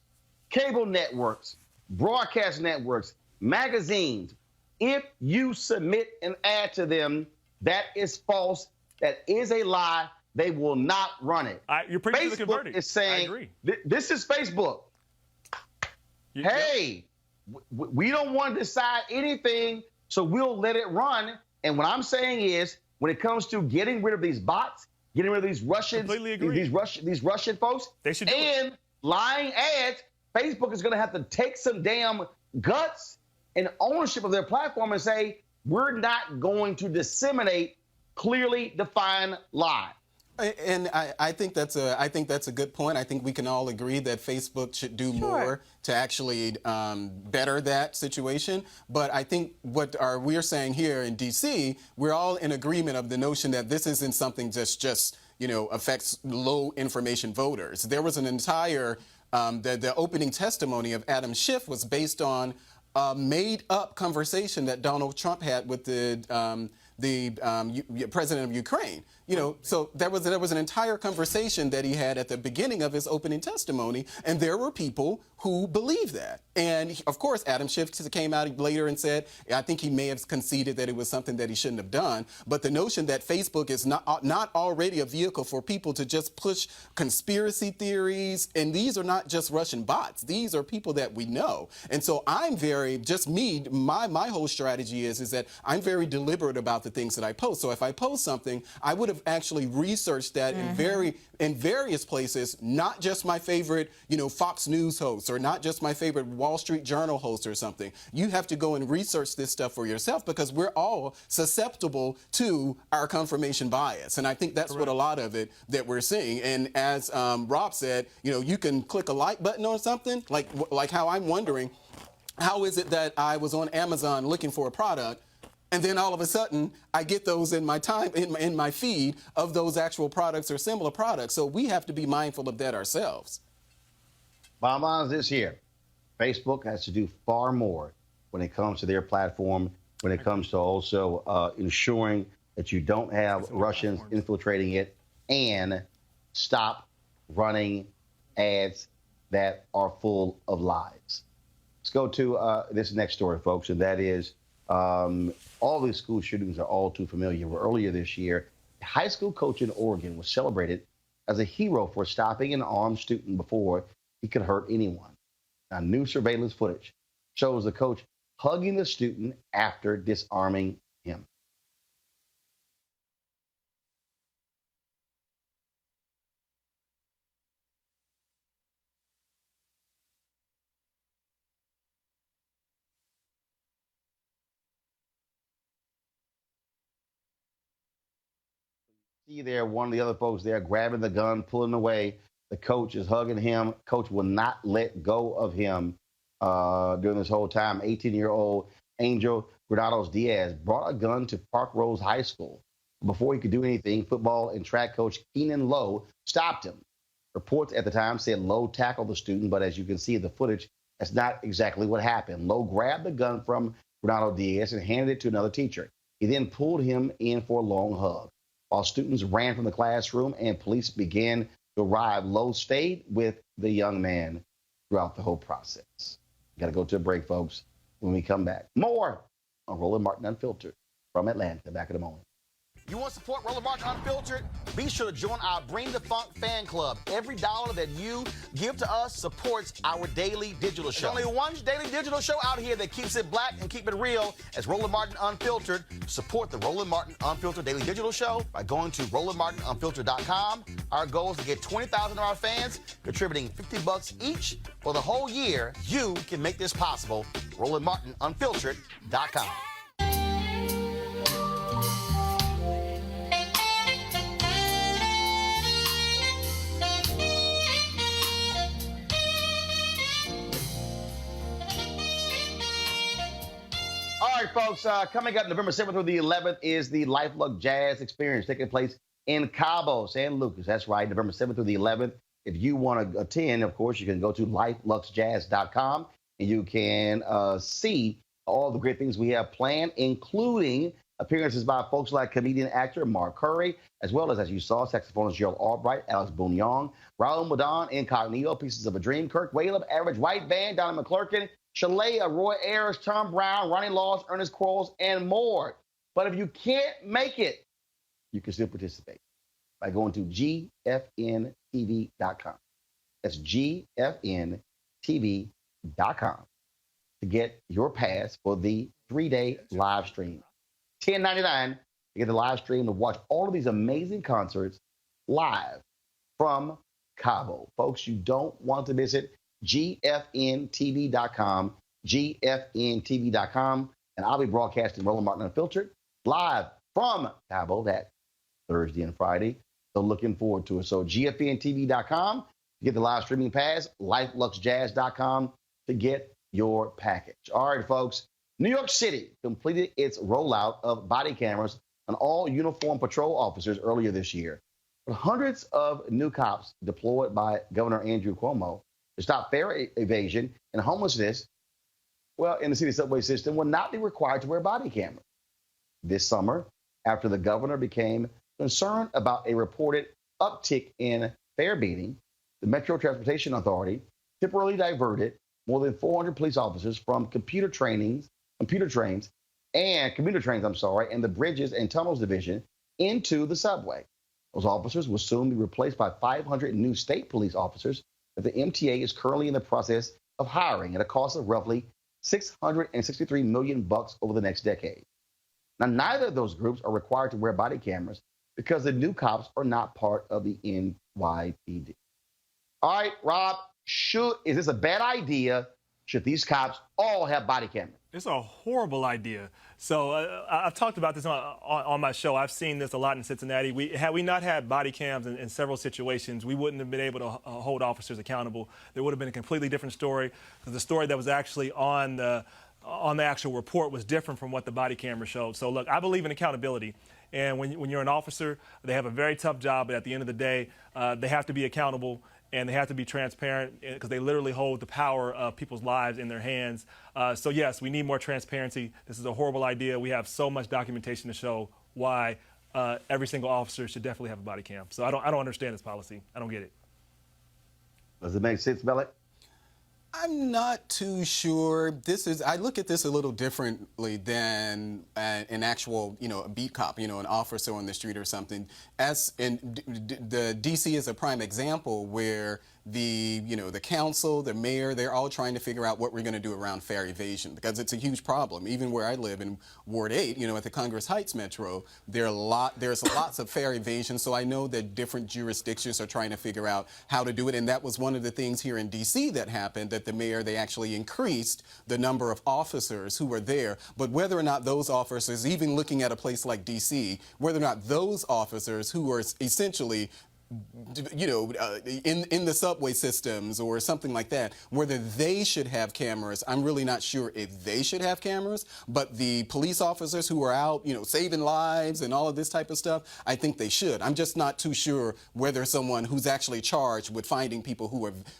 cable networks, broadcast networks, magazines. If you submit an ad to them that is false, that is a lie, they will not run it. You're preaching to the converted. Is saying, I agree. This is Facebook. Hey, we don't want to decide anything, so we'll let it run. And what I'm saying is, when it comes to getting rid of these bots, getting rid of these Russians, these Russian folks, they should lying ads, Facebook is going to have to take some damn guts and ownership of their platform and say, we're not going to disseminate clearly defined lie. And I think that's a good point. I think we can all agree that Facebook should do more to actually better that situation. But I think what we're saying here in D.C., we're all in agreement of the notion that this isn't something just affects low information voters. There was an entire the opening testimony of Adam Schiff was based on a made-up conversation that Donald Trump had with the president of Ukraine. So there was an entire conversation that he had at the beginning of his opening testimony, and there were people who believed that. And of course, Adam Schiff came out later and said, I think he may have conceded that it was something that he shouldn't have done. But the notion that Facebook is not already a vehicle for people to just push conspiracy theories, and these are not just Russian bots. These are people that we know. And so I'm my whole strategy is that I'm very deliberate about the things that I post. So if I post something, I would have actually researched that in various places, not just my favorite, Fox News host, or not just my favorite Wall Street Journal host or something. You have to go and research this stuff for yourself, because we're all susceptible to our confirmation bias. And I think that's what a lot of it that we're seeing. And as Rob said, you can click a like button on something, like how I'm wondering, how is it that I was on Amazon looking for a product, and then all of a sudden I get those in my in my feed of those actual products or similar products. So we have to be mindful of that ourselves. Bottom line is this here. Facebook has to do far more when it comes to their platform, when it comes to also ensuring that you don't have Russians infiltrating it, and stop running ads that are full of lies. Let's go to this next story, folks, and that is all these school shootings are all too familiar. Earlier this year, a high school coach in Oregon was celebrated as a hero for stopping an armed student before he could hurt anyone. Now, new surveillance footage shows the coach hugging the student after disarming him. See there, one of the other folks there grabbing the gun, pulling away. The coach is hugging him. Coach will not let go of him during this whole time. 18-year-old Angel Granados Diaz brought a gun to Park Rose High School. Before he could do anything, football and track coach Keenan Lowe stopped him. Reports at the time said Lowe tackled the student, but as you can see in the footage, that's not exactly what happened. Lowe grabbed the gun from Granados Diaz and handed it to another teacher. He then pulled him in for a long hug. While students ran from the classroom and police began to arrive, Lowe stayed with the young man throughout the whole process. Got to go to a break, folks. when we come back. More on Roland Martin Unfiltered from Atlanta. Back in a moment. You want to support Roland Martin Unfiltered? Be sure to join our Bring the Funk fan club. Every dollar that you give to us supports our daily digital show. There's only one daily digital show out here that keeps it black and keep it real as Roland Martin Unfiltered. Support the Roland Martin Unfiltered daily digital show by going to RolandMartinUnfiltered.com. Our goal is to get 20,000 of our fans contributing $50 each for the whole year. You can make this possible. RolandMartinUnfiltered.com. All right, folks, coming up November 7th through the 11th is the Luxe Jazz experience taking place in Cabo San Lucas. That's right, November 7th through the 11th. If you want to attend, of course, you can go to LuxeJazz.com and you can see all the great things we have planned, including appearances by folks like comedian actor Mark Curry, as well as you saw, saxophonist Gerald Albright, Alex Boone-Young, Raul Madon, Incognito, Pieces of a Dream, Kirk Whalum, Average White Band, Donna McClurkin, Shalea, Roy Ayers, Tom Brown, Ronnie Laws, Ernest Quarles, and more. But if you can't make it, you can still participate by going to GFNTV.com. That's GFNTV.com to get your pass for the 3-day live stream. $10.99 to get the live stream to watch all of these amazing concerts live from Cabo. Folks, you don't want to miss it. GFNTV.com, GFNTV.com, and I'll be broadcasting Roland Martin Unfiltered live from Cabo that Thursday and Friday. So looking forward to it. So GFNTV.com to get the live streaming pass, LuxeJazz.com to get your package. All right, folks. New York City completed its rollout of body cameras on all uniformed patrol officers earlier this year. But hundreds of new cops deployed by Governor Andrew Cuomo to stop fare evasion and homelessness, well, in the city subway system, will not be required to wear body cameras. This summer, after the governor became concerned about a reported uptick in fare beating, the Metro Transportation Authority temporarily diverted more than 400 police officers from commuter trains, and the Bridges and Tunnels Division into the subway. Those officers will soon be replaced by 500 new state police officers that the MTA is currently in the process of hiring at a cost of roughly $663 million over the next decade. Now, neither of those groups are required to wear body cameras because the new cops are not part of the NYPD. All right, Rob, is this a bad idea? Should these cops all have body cameras? It's a horrible idea. So I've talked about this on my show. I've seen this a lot in Cincinnati. Had we not had body cams in several situations, we wouldn't have been able to hold officers accountable. There would have been a completely different story. The story that was actually on the actual report was different from what the body camera showed. So look, I believe in accountability. And when you're an officer, they have a very tough job. But at the end of the day, they have to be accountable. And they have to be transparent because they literally hold the power of people's lives in their hands. So, yes, we need more transparency. This is a horrible idea. We have so much documentation to show why every single officer should definitely have a body cam. So I don't understand this policy. I don't get it. Does it make sense, Bellick? I'm not too sure. I look at this a little differently than an actual, a beat cop, an officer on the street or something. The DC is a prime example where the council, the mayor, they're all trying to figure out what we're going to do around fare evasion because it's a huge problem. Even where I live in Ward 8, at the Congress Heights Metro, there's lots of fare evasion. So I know that different jurisdictions are trying to figure out how to do it. And that was one of the things here in DC that happened, that the mayor, they actually increased the number of officers who were there. But whether or not those officers, even looking at a place like DC, whether or not those officers who are essentially in the subway systems or something like that, whether they should have cameras, I'm really not sure if they should have cameras. But the police officers who are out, saving lives and all of this type of stuff, I think they should. I'm just not too sure whether someone who's actually charged with finding people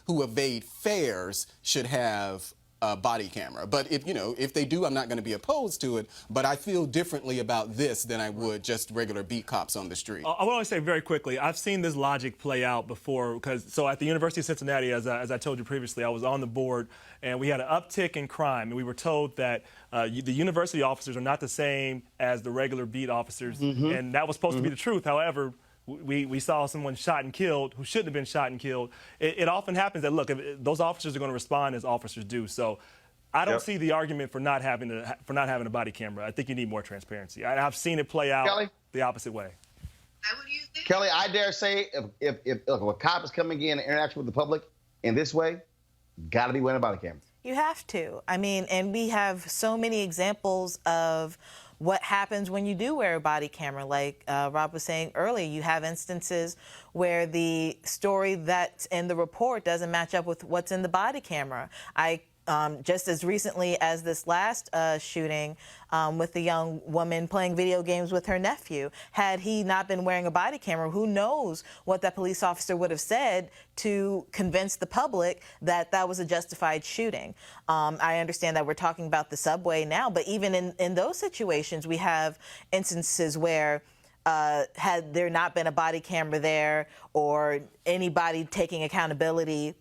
who evade fares should have a body camera. But if they do, I'm not going to be opposed to it. But I feel differently about this than I would just regular beat cops on the street. I want to say very quickly, I've seen this logic play out before. So at the University of Cincinnati, as I told you previously, I was on the board, and we had an uptick in crime. And we were told that the university officers are not the same as the regular beat officers. And that was supposed to be the truth. However, we saw someone shot and killed who shouldn't have been shot and killed. It often happens that, look, those officers are going to respond as officers do. So I don't see the argument for not having a body camera. I think you need more transparency. I've seen it play out the opposite way. Kelly, I dare say if a cop is coming in and interacting with the public in this way, got to be wearing a body camera. You have to. I mean, and we have so many examples of what happens when you do wear a body camera. Like Rob was saying earlier, you have instances where the story that's in the report doesn't match up with what's in the body camera. Just as recently as this last shooting with the young woman playing video games with her nephew, had he not been wearing a body camera, who knows what that police officer would have said to convince the public that that was a justified shooting. I understand that we're talking about the subway now, but even in those situations, we have instances where had there not been a body camera there or anybody taking accountability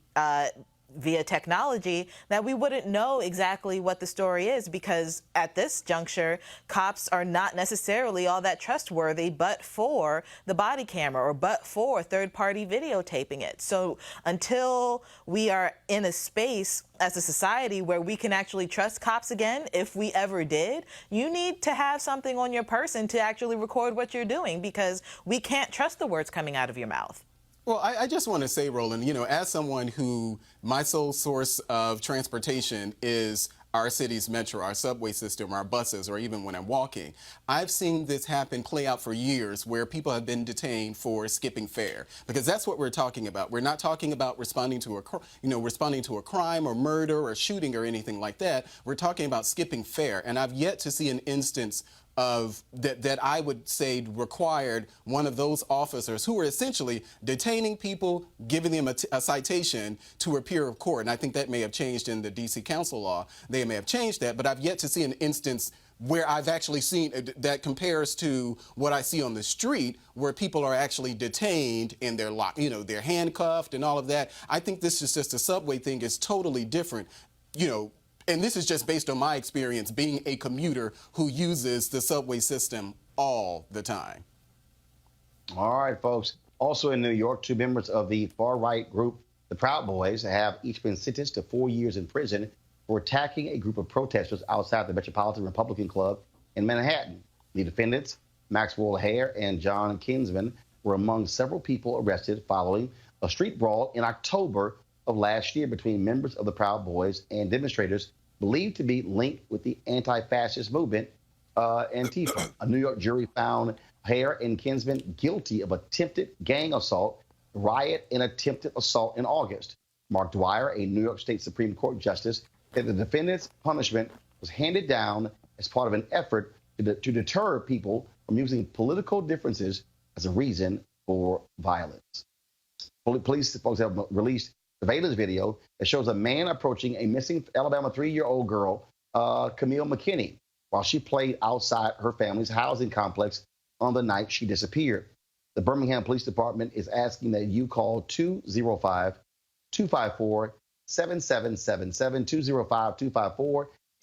via technology, that we wouldn't know exactly what the story is, because at this juncture, cops are not necessarily all that trustworthy but for the body camera or but for third-party videotaping it. So until we are in a space as a society where we can actually trust cops again, if we ever did, you need to have something on your person to actually record what you're doing, because we can't trust the words coming out of your mouth. Well, I just want to say, Roland, as someone who my sole source of transportation is our city's metro, our subway system, our buses, or even when I'm walking, I've seen this play out for years, where people have been detained for skipping fare, because that's what we're talking about. We're not talking about responding to a crime or murder or shooting or anything like that. We're talking about skipping fare, and I've yet to see an instance of that I would say required one of those officers who were essentially detaining people, giving them a citation to appear of court. And I think that may have changed in the D.C. Council law. They may have changed that, but I've yet to see an instance where I've actually seen that compares to what I see on the street, where people are actually detained and they're locked, they're handcuffed and all of that. I think this is just a subway thing. It's totally different, And this is just based on my experience being a commuter who uses the subway system all the time. All right, folks. Also in New York, 2 members of the far-right group, the Proud Boys, have each been sentenced to 4 years in prison for attacking a group of protesters outside the Metropolitan Republican Club in Manhattan. The defendants, Maxwell Hare and John Kinsman, were among several people arrested following a street brawl in October of last year between members of the Proud Boys and demonstrators believed to be linked with the anti-fascist movement, Antifa. A New York jury found Hare and Kinsman guilty of attempted gang assault, riot, and attempted assault in August. Mark Dwyer, a New York State Supreme Court justice, said the defendant's punishment was handed down as part of an effort to deter people from using political differences as a reason for violence. Police folks have released surveillance video that shows a man approaching a missing Alabama 3-year-old girl, Camille McKinney, while she played outside her family's housing complex on the night she disappeared. The Birmingham Police Department is asking that you call 205-254-7777,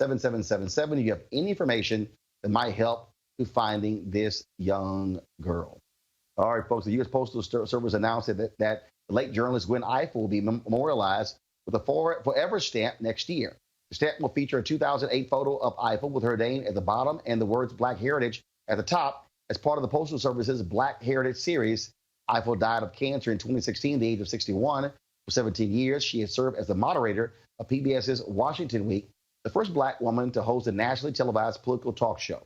205-254-7777. If you have any information that might help to finding this young girl. All right, folks, the U.S. Postal Service announced that the late journalist Gwen Ifill will be memorialized with a forever stamp next year. The stamp will feature a 2008 photo of Ifill with her name at the bottom and the words Black Heritage at the top as part of the Postal Service's Black Heritage series. Ifill died of cancer in 2016 at the age of 61. For 17 years, she has served as the moderator of PBS's Washington Week, the first Black woman to host a nationally televised political talk show.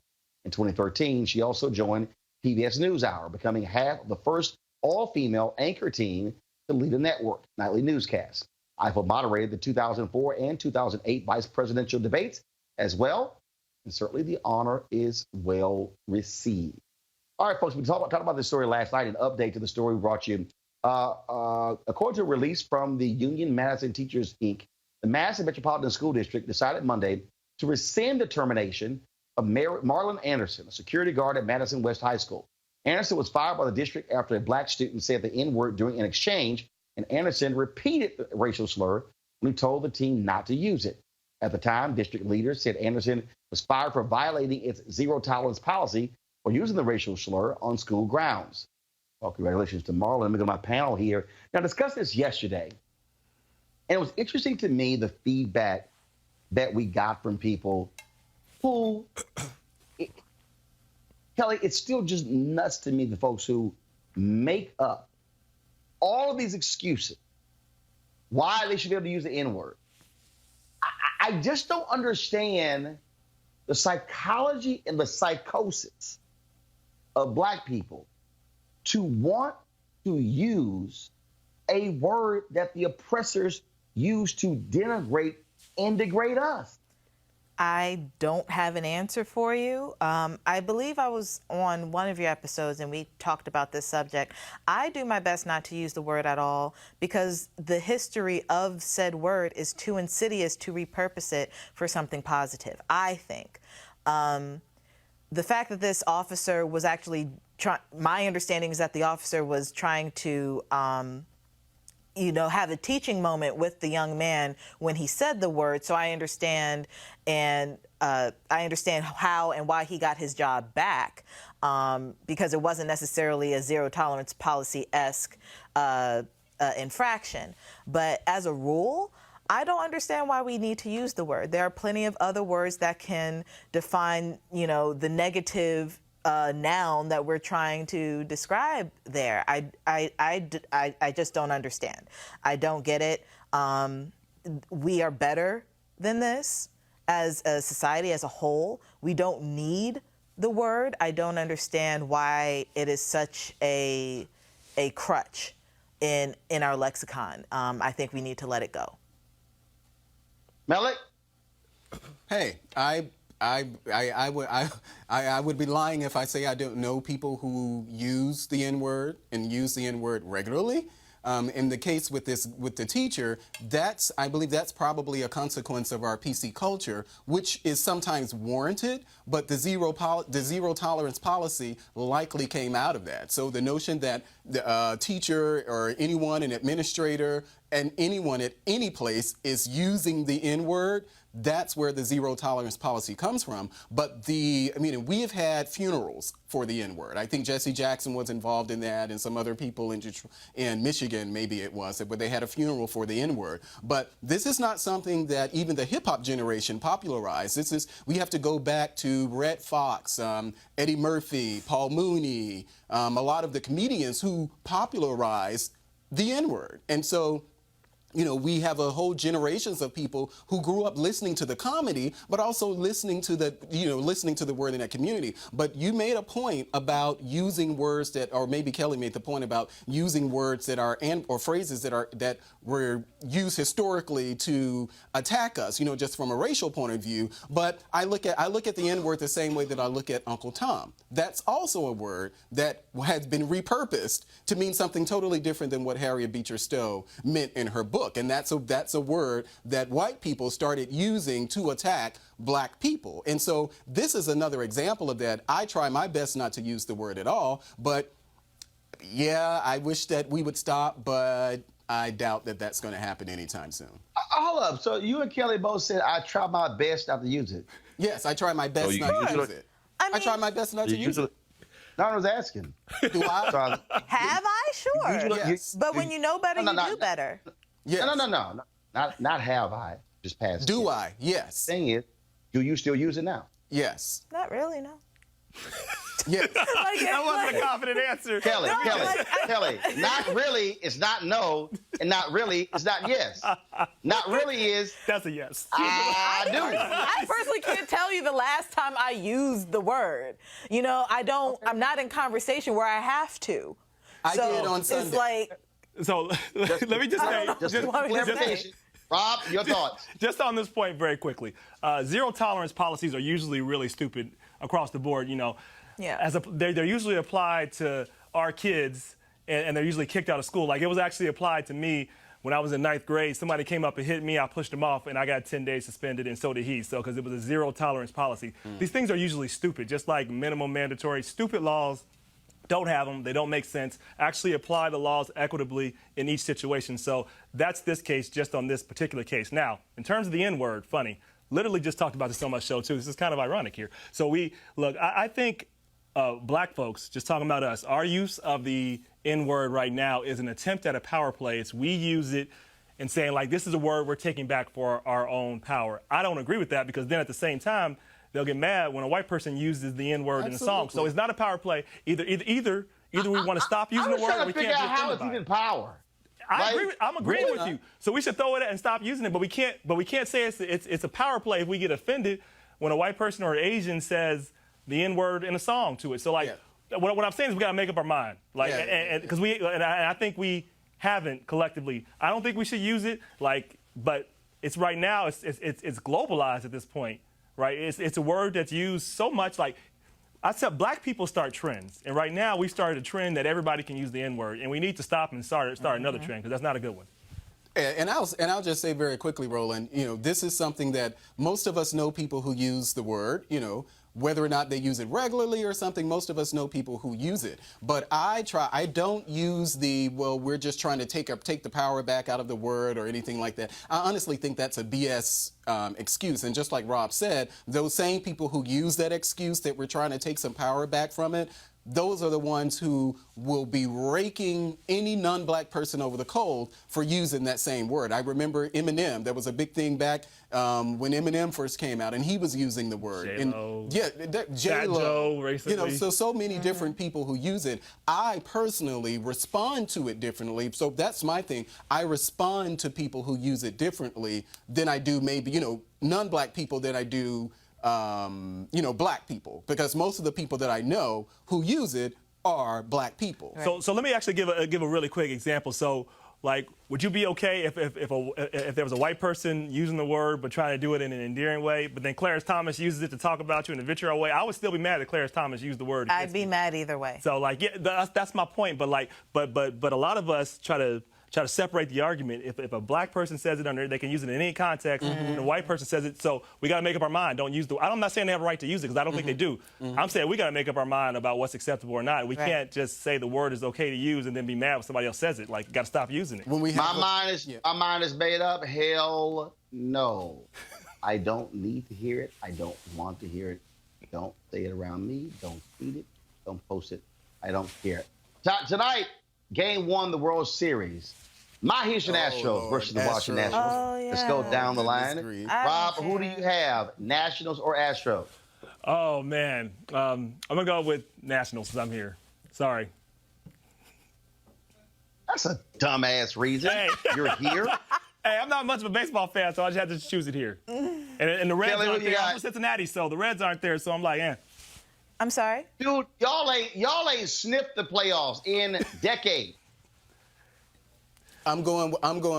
In 2013, she also joined PBS NewsHour, becoming half of the first all-female anchor team to lead a network nightly newscast. Ifill moderated the 2004 and 2008 vice presidential debates as well, and certainly the honor is well received. All right, folks, we talked about this story last night, an update to the story we brought you. According to a release from the Union Madison Teachers, Inc., the Madison Metropolitan School District decided Monday to rescind the termination of Marlon Anderson, a security guard at Madison West High School. Anderson was fired by the district after a black student said the N-word during an exchange, and Anderson repeated the racial slur when he told the team not to use it. At the time, district leaders said Anderson was fired for violating its zero-tolerance policy for using the racial slur on school grounds. Well, congratulations to Marlon. Let me go to my panel here. Now, I discussed this yesterday, and it was interesting to me, the feedback that we got from people who, Kelly, it's still just nuts to me, the folks who make up all of these excuses why they should be able to use the N-word. I just don't understand the psychology and the psychosis of black people to want to use a word that the oppressors use to denigrate and degrade us. I don't have an answer for you. I believe I was on one of your episodes and we talked about this subject. I do my best not to use the word at all because the history of said word is too insidious to repurpose it for something positive, I think. The fact that this officer was actually my understanding is that the officer was trying to have a teaching moment with the young man when he said the word. So I understand, and I understand how and why he got his job back, because it wasn't necessarily a zero tolerance policy-esque infraction. But as a rule, I don't understand why we need to use the word. There are plenty of other words that can define, the negative noun that we're trying to describe there. I just don't understand. I don't get it. We are better than this as a society as a whole. We don't need the word. I don't understand why it is such a crutch in our lexicon. I think we need to let it go. Malik? Hey, I would be lying if I say I don't know people who use the N-word and use the N-word regularly. In the case with the teacher, I believe that's probably a consequence of our PC culture, which is sometimes warranted, but the zero tolerance policy likely came out of that. So the notion that the teacher or anyone, an administrator, and anyone at any place is using the N-word, that's where the zero tolerance policy comes from. But we have had funerals for the N-word. I think Jesse Jackson was involved in that, and some other people in Michigan, maybe it was, but they had a funeral for the N-word. But this is not something that even the hip-hop generation popularized. We have to go back to Redd Foxx, Eddie Murphy, Paul Mooney, a lot of the comedians who popularized the N-word. And so, we have a whole generations of people who grew up listening to the comedy, but also listening to the word in that community. But you made a point about using words that, or maybe Kelly made the point about using words that are, or phrases that were used historically to attack us, just from a racial point of view. But I look at the N-word the same way that I look at Uncle Tom. That's also a word that has been repurposed to mean something totally different than what Harriet Beecher Stowe meant in her book. And that's a word that white people started using to attack black people. And so this is another example of that. I try my best not to use the word at all, but yeah, I wish that we would stop, but I doubt that that's going to happen anytime soon. Hold up. So you and Kelly both said, I try my best not to use it. Yes, I try my best not to use it. I try my best not to use it. No, I was asking. Do I? Have I? Sure. Yes. But when you know better, you do better. Yes. No. Not have I. Just past. Do I? Yes. Thing is, do you still use it now? Yes. Not really, no. Yes. That wasn't a confident answer. Kelly, not really is not no, and not really is not yes. Not really is. That's a yes. I do. I personally can't tell you the last time I used the word. I'm not in conversation where I have to. I did on Sunday. It's like. So let me just say, Rob, your thoughts. Just on this point very quickly. Zero tolerance policies are usually really stupid across the board, Yeah. They're usually applied to our kids, and they're usually kicked out of school. Like, it was actually applied to me when I was in 9th grade, somebody came up and hit me, I pushed him off, and I got 10 days suspended, and so did he. So, because it was a zero tolerance policy. These things are usually stupid, just like minimum mandatory. Stupid laws, don't have them, they don't make sense. Actually apply the laws equitably in each situation. So that's this case, just on this particular case. Now, in terms of the N-word, funny, literally just talked about this on my show too. This is kind of ironic here. So I think black folks, just talking about us, our use of the N-word right now is an attempt at a power play. It's we use it and saying, like, this is a word we're taking back for our own power. I don't agree with that, because then at the same time, they'll get mad when a white person uses the N-word in a song. So it's not a power play. Either we want to stop using the word, or we can't be offended by it. I'm trying to figure out how it's even power. I'm agreeing with you. So we should throw it and stop using it, but we can't say it's a power play if we get offended when a white person or an Asian says the N-word in a song to it. So what I'm saying is we got to make up our mind, because I think we haven't collectively. I don't think we should use it, but it's right now it's globalized at this point, right? It's a word that's used so much. Like I said, black people start trends, and right now we started a trend that everybody can use the N-word, and we need to stop and start another trend, because that's not a good one. And I'll just say very quickly, Roland, this is something that most of us know people who use the word, whether or not they use it regularly or something, most of us know people who use it. But I don't use we're just trying to take the power back out of the word or anything like that. I honestly think that's a BS excuse. And just like Rob said, those same people who use that excuse that we're trying to take some power back from it, those are the ones who will be raking any non-black person over the coals for using that same word. I remember Eminem. There was a big thing back when Eminem first came out, and he was using the word. J-Lo. J-Lo. Recently. So many different people who use it. I personally respond to it differently. So that's my thing. I respond to people who use it differently than I do maybe, non-black people than I do black people, because most of the people that I know who use it are black people. Right. So let me actually give a really quick example. So, would you be okay if there was a white person using the word but trying to do it in an endearing way, but then Clarence Thomas uses it to talk about you in a vitriol way? I would still be mad that Clarence Thomas used the word. I'd be mad either way. So that's my point. But a lot of us try to separate the argument. If a black person says it they can use it in any context, and a white person says it, so we got to make up our mind. Don't use I'm not saying they have a right to use it, because I don't think they do. I'm saying we got to make up our mind about what's acceptable or not. We can't just say the word is okay to use and then be mad when somebody else says it. Got to stop using it. My mind is made up. Hell no. I don't need to hear it. I don't want to hear it. Don't say it around me. Don't tweet it. Don't post it. I don't care. Tonight, Game 1 of the World Series. My Houston Astros versus the Washington Nationals. Oh, yeah. Let's go down the line. Rob, who do you have, Nationals or Astros? Oh, man. I'm going to go with Nationals because I'm here. Sorry. That's a dumbass reason. Hey. You're here. Hey, I'm not much of a baseball fan, so I just had to choose it here. And the Reds aren't there. I'm from Cincinnati, so the Reds aren't there, so I'm like, I'm sorry? Dude, y'all ain't sniffed the playoffs in decades. I'm going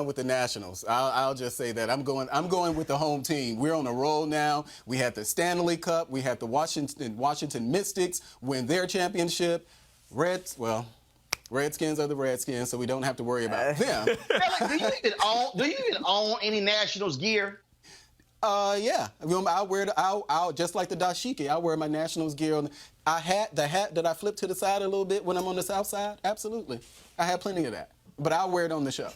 with the Nationals. I'll just say that. I'm going with the home team. We're on a roll now. We had the Stanley Cup. We had the Washington Mystics win their championship. Redskins are the Redskins, so we don't have to worry about them. Do you even own any Nationals gear? Yeah. I'll just like the dashiki. I'll wear my Nationals gear. The hat that I flip to the side a little bit when I'm on the south side. Absolutely. I have plenty of that. But I'll wear it on the show.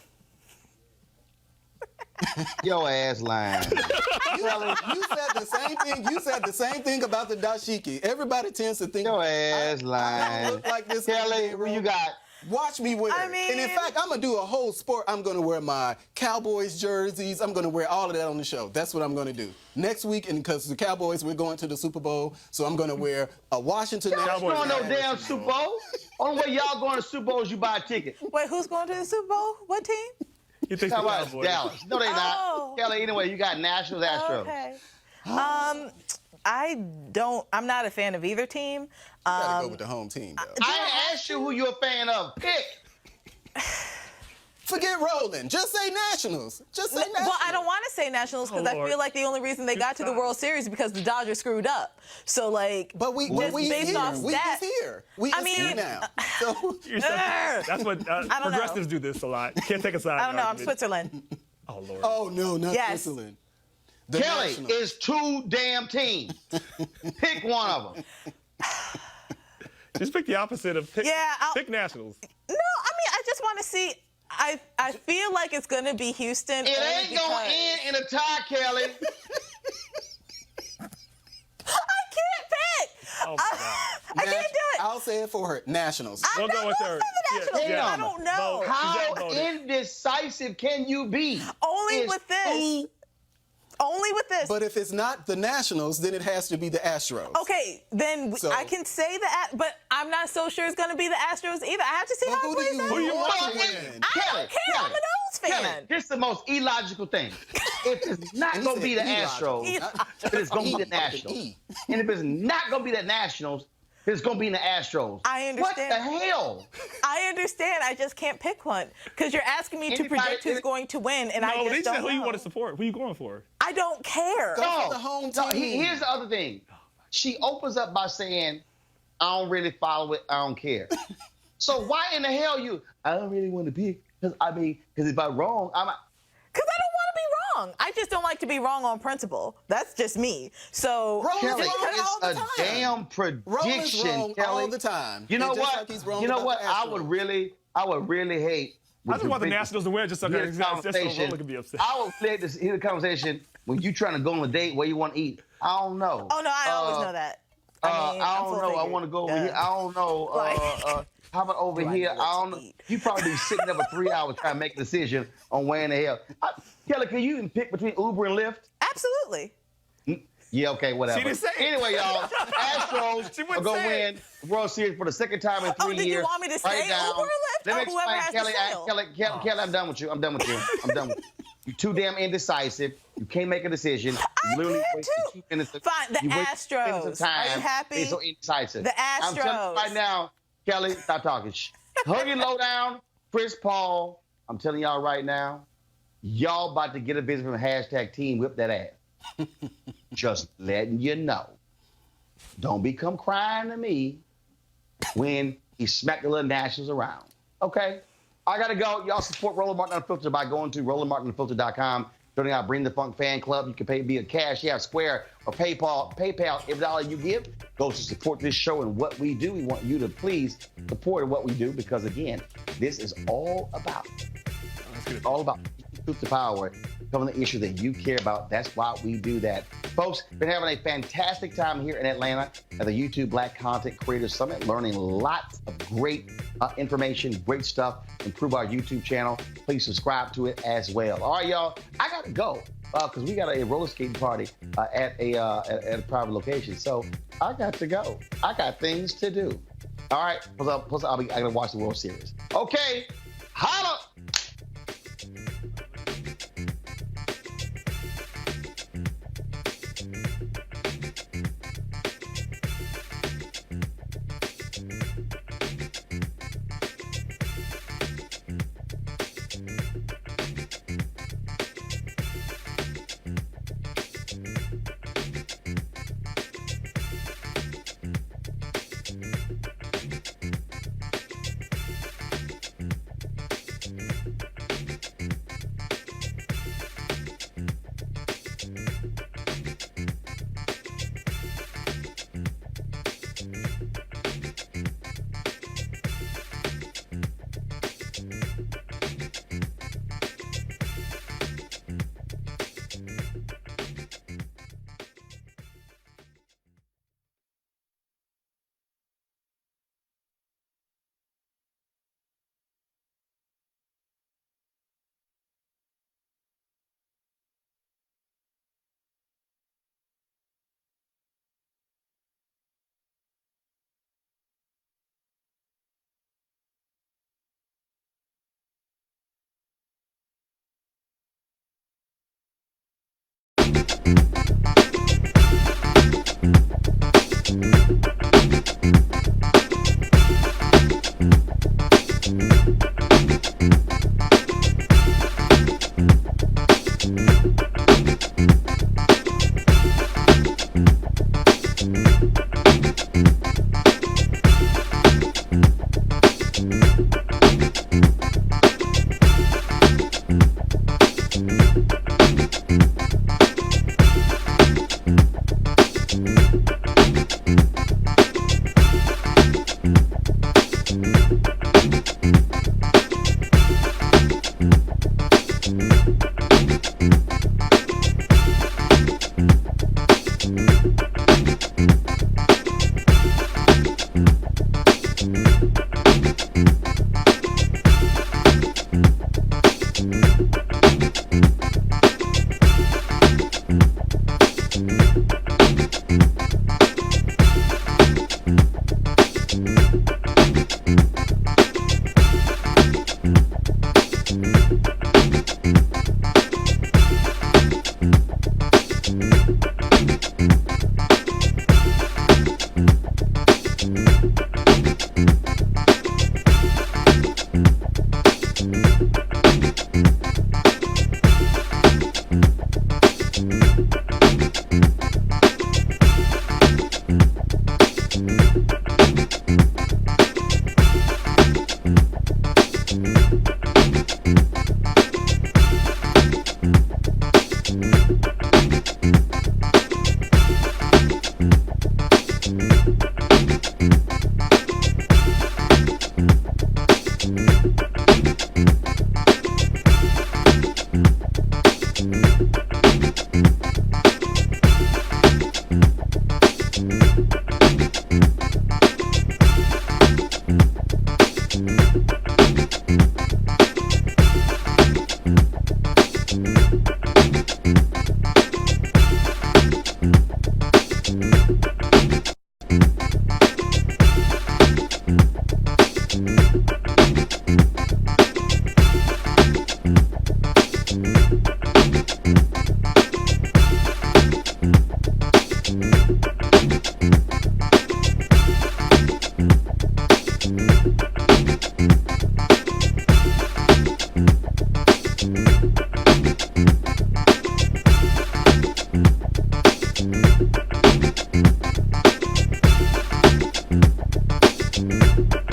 Your ass lying. You said the same thing. You said the same thing about the dashiki. Everybody tends to think your ass lying. I look like this. Kelly, who you got? Watch me wear it. And in fact, I'm going to do a whole sport. I'm going to wear my Cowboys jerseys. I'm going to wear all of that on the show. That's what I'm going to do. Next week, and because the Cowboys, we're going to the Super Bowl, so I'm going to wear a Washington Nationals. Y'all going no damn Super Bowl. Only way y'all going to Super Bowl is you buy a ticket. Wait, who's going to the Super Bowl? What team? You think How about Dallas? No, they not. Kelly, anyway, you got Nationals, Astros. Okay. I'm not a fan of either team. You gotta go with the home team, though. I asked you who you're a fan of. Pick. Forget Roland. Just say Nationals. Just say Nationals. Well, I don't want to say Nationals because I feel like the only reason they got to the World Series is because the Dodgers screwed up. So, but we just based here. off We that, just here. We just here now. So That's what progressives do this a lot. You can't take a side. I don't know. I'm argument. Switzerland. Oh, Lord. oh no, not Yes. Switzerland. The Kelly, Nationals. it's two damn teams. Pick one of them. Just pick the opposite of pick, Yeah, pick Nationals. No, I mean, I just want to see. I feel like it's going to be Houston. It ain't gonna end in a tie, Kelly. I can't pick. Oh, my God. I can't do it. I'll say it for her. Nationals. I'm We'll not go with gonna her. say the Nationals. Yeah, I don't know. Vote. How Suzanne voted. indecisive can you be? Only It's with this. Only with this. But if it's not the Nationals, then it has to be the Astros. Okay, then So- I can say that, but I'm not so sure it's going to be the Astros either. I have to see Well, how who it do plays you out. Who do you want Well, to win? I don't care. I'm an O's fan. Kelly, this is the most illogical thing. If it's not And he going to said be the illogical. Astros, then it's going to be the Nationals. E. And if it's not going to be the Nationals, it's going to be the Astros. I understand. What the hell? I understand. I just can't pick one because you're asking me to Anybody- predict who's going to win, and I No, just they don't said who know. you want to support. Who you going for? I don't care. Go for the home team. Here's the other thing. She opens up by saying, I don't really follow it. I don't care. So why in the hell I don't really want to pick. Because if I'm wrong, Because I don't want to be wrong. I just don't like to be wrong on principle. That's just me. So Roland's Kelly, just cut it all it's the a time. damn Roland's prediction, wrong Kelly. all the time. You know And just what? like he's wrong You know about what? the I Astros. would really hate. I just want the Nationals to win just so hear that the just so conversation. Roland can be upset. I would let this hear the conversation when you trying to go on a date where you want to eat. I don't know. Oh, no, I always know that. I I'm don't know. I full-figured. want to go over Duh. here. I don't know. Like- How about over Do I here? know what I to don't know. eat? You probably be sitting there for 3 hours trying to make a decision on where in the hell. Kelly, can you even pick between Uber and Lyft? Absolutely. Yeah, okay, whatever. She didn't say it. Anyway, y'all, Astros She are wouldn't going to say win the World Series for the second time in 3 Oh, years. did you want me to say Right Uber now. or Lyft? Let me Oh, whoever explain, has the Kelly. sale. Kelly, I'm done with you. I'm done with you. You're too damn indecisive. You can't make a decision. You literally can't wasted too. 2 minutes. Fine, the you wasted 2 minutes of Astros. time. Are you happy? Being so indecisive. The I'm telling Astros. you right now, Kelly, stop talking. Hug your low down, Chris Paul. I'm telling y'all right now, y'all about to get a visit from hashtag Team Whip That Ass. Just letting you know. Don't become crying to me when he smacked the little Nationals around. Okay? I got to go. Y'all support Roland Martin Unfiltered by going to RolandMartinUnfiltered.com. Joining our Bring the Funk fan club. You can pay via Cash App, Square, or PayPal. Every dollar you give goes to support this show and what we do. We want you to please support what we do because, again, this is all about truth to power, some of the issues that you care about. That's why we do that. Folks, been having a fantastic time here in Atlanta at the YouTube Black Content Creators Summit, learning lots of great information, great stuff, improve our YouTube channel. Please subscribe to it as well. All right, y'all, I got to go because we got a roller skating party at a private location. So I got to go. I got things to do. All right, plus I got to watch the World Series. Okay, holla!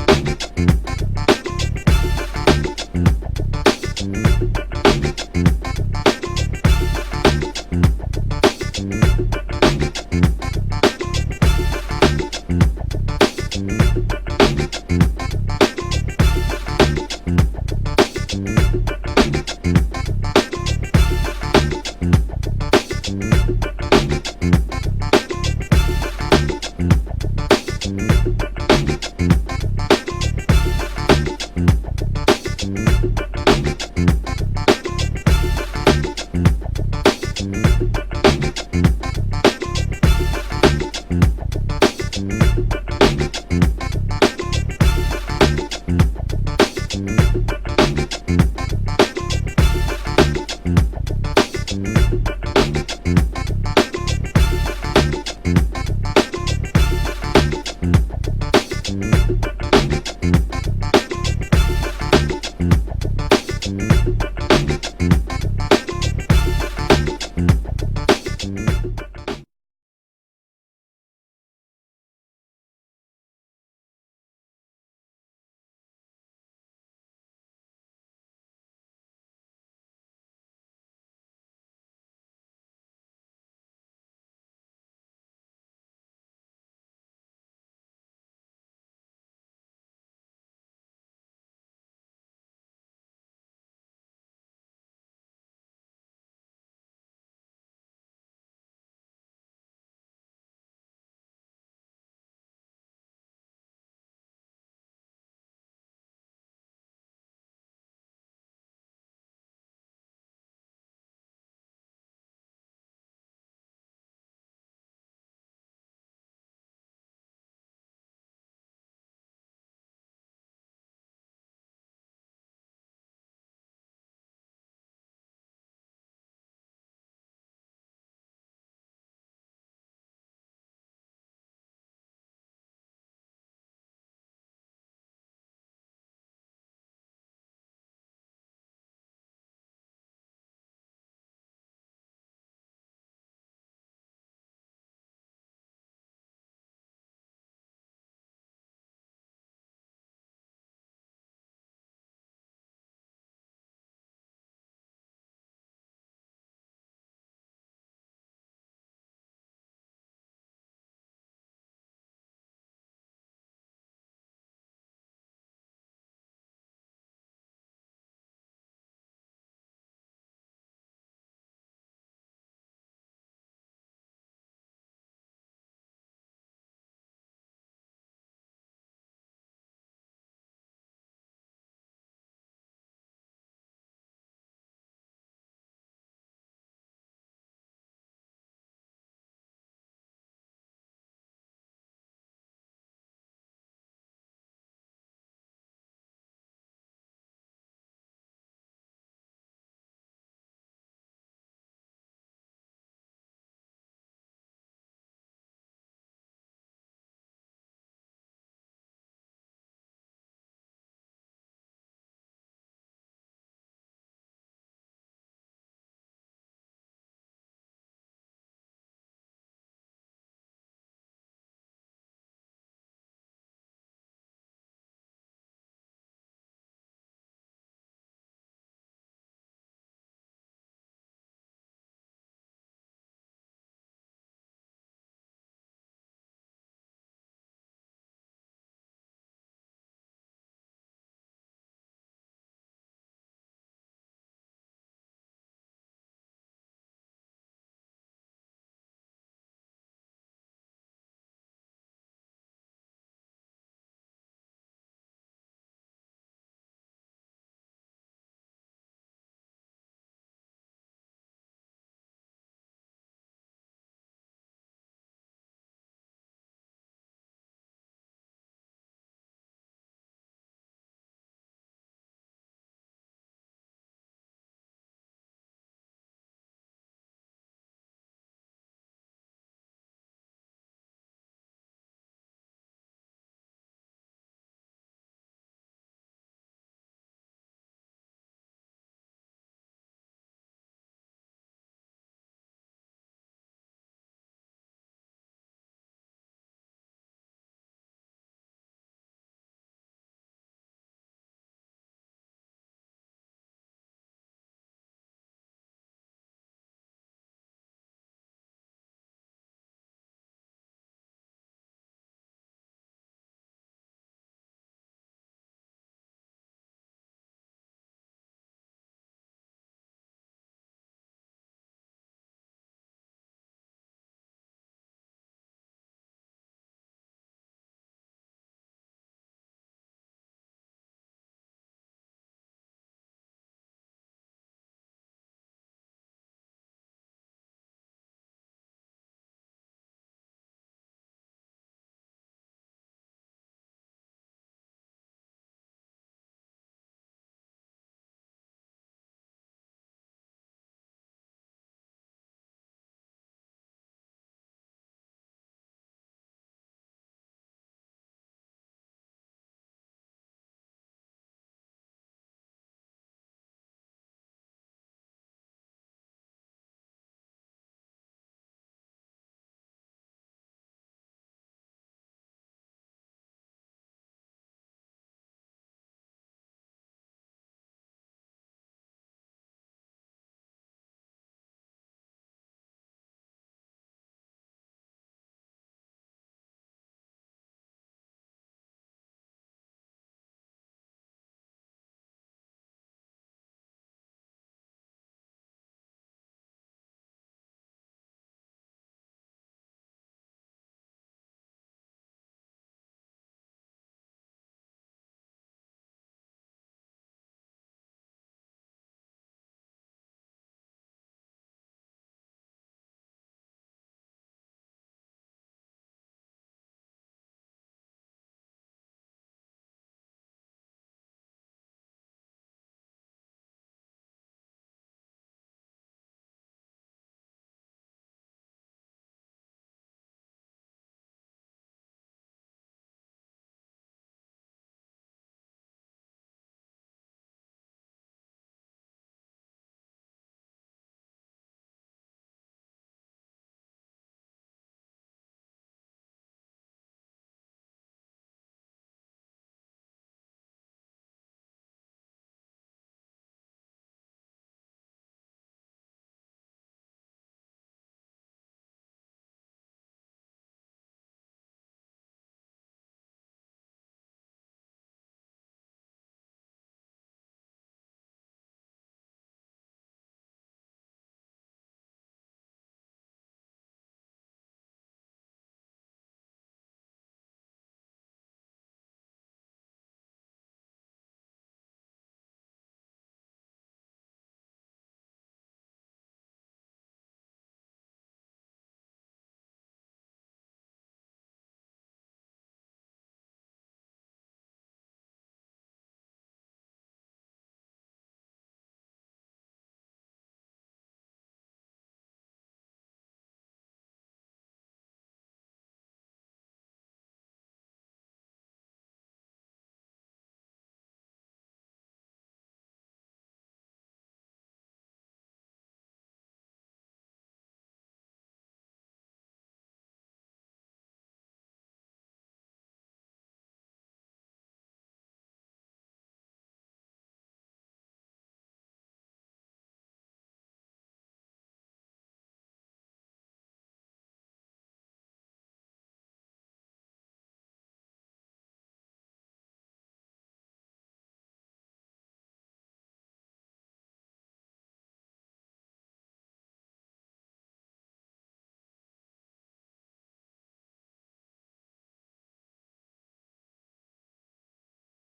Thank you.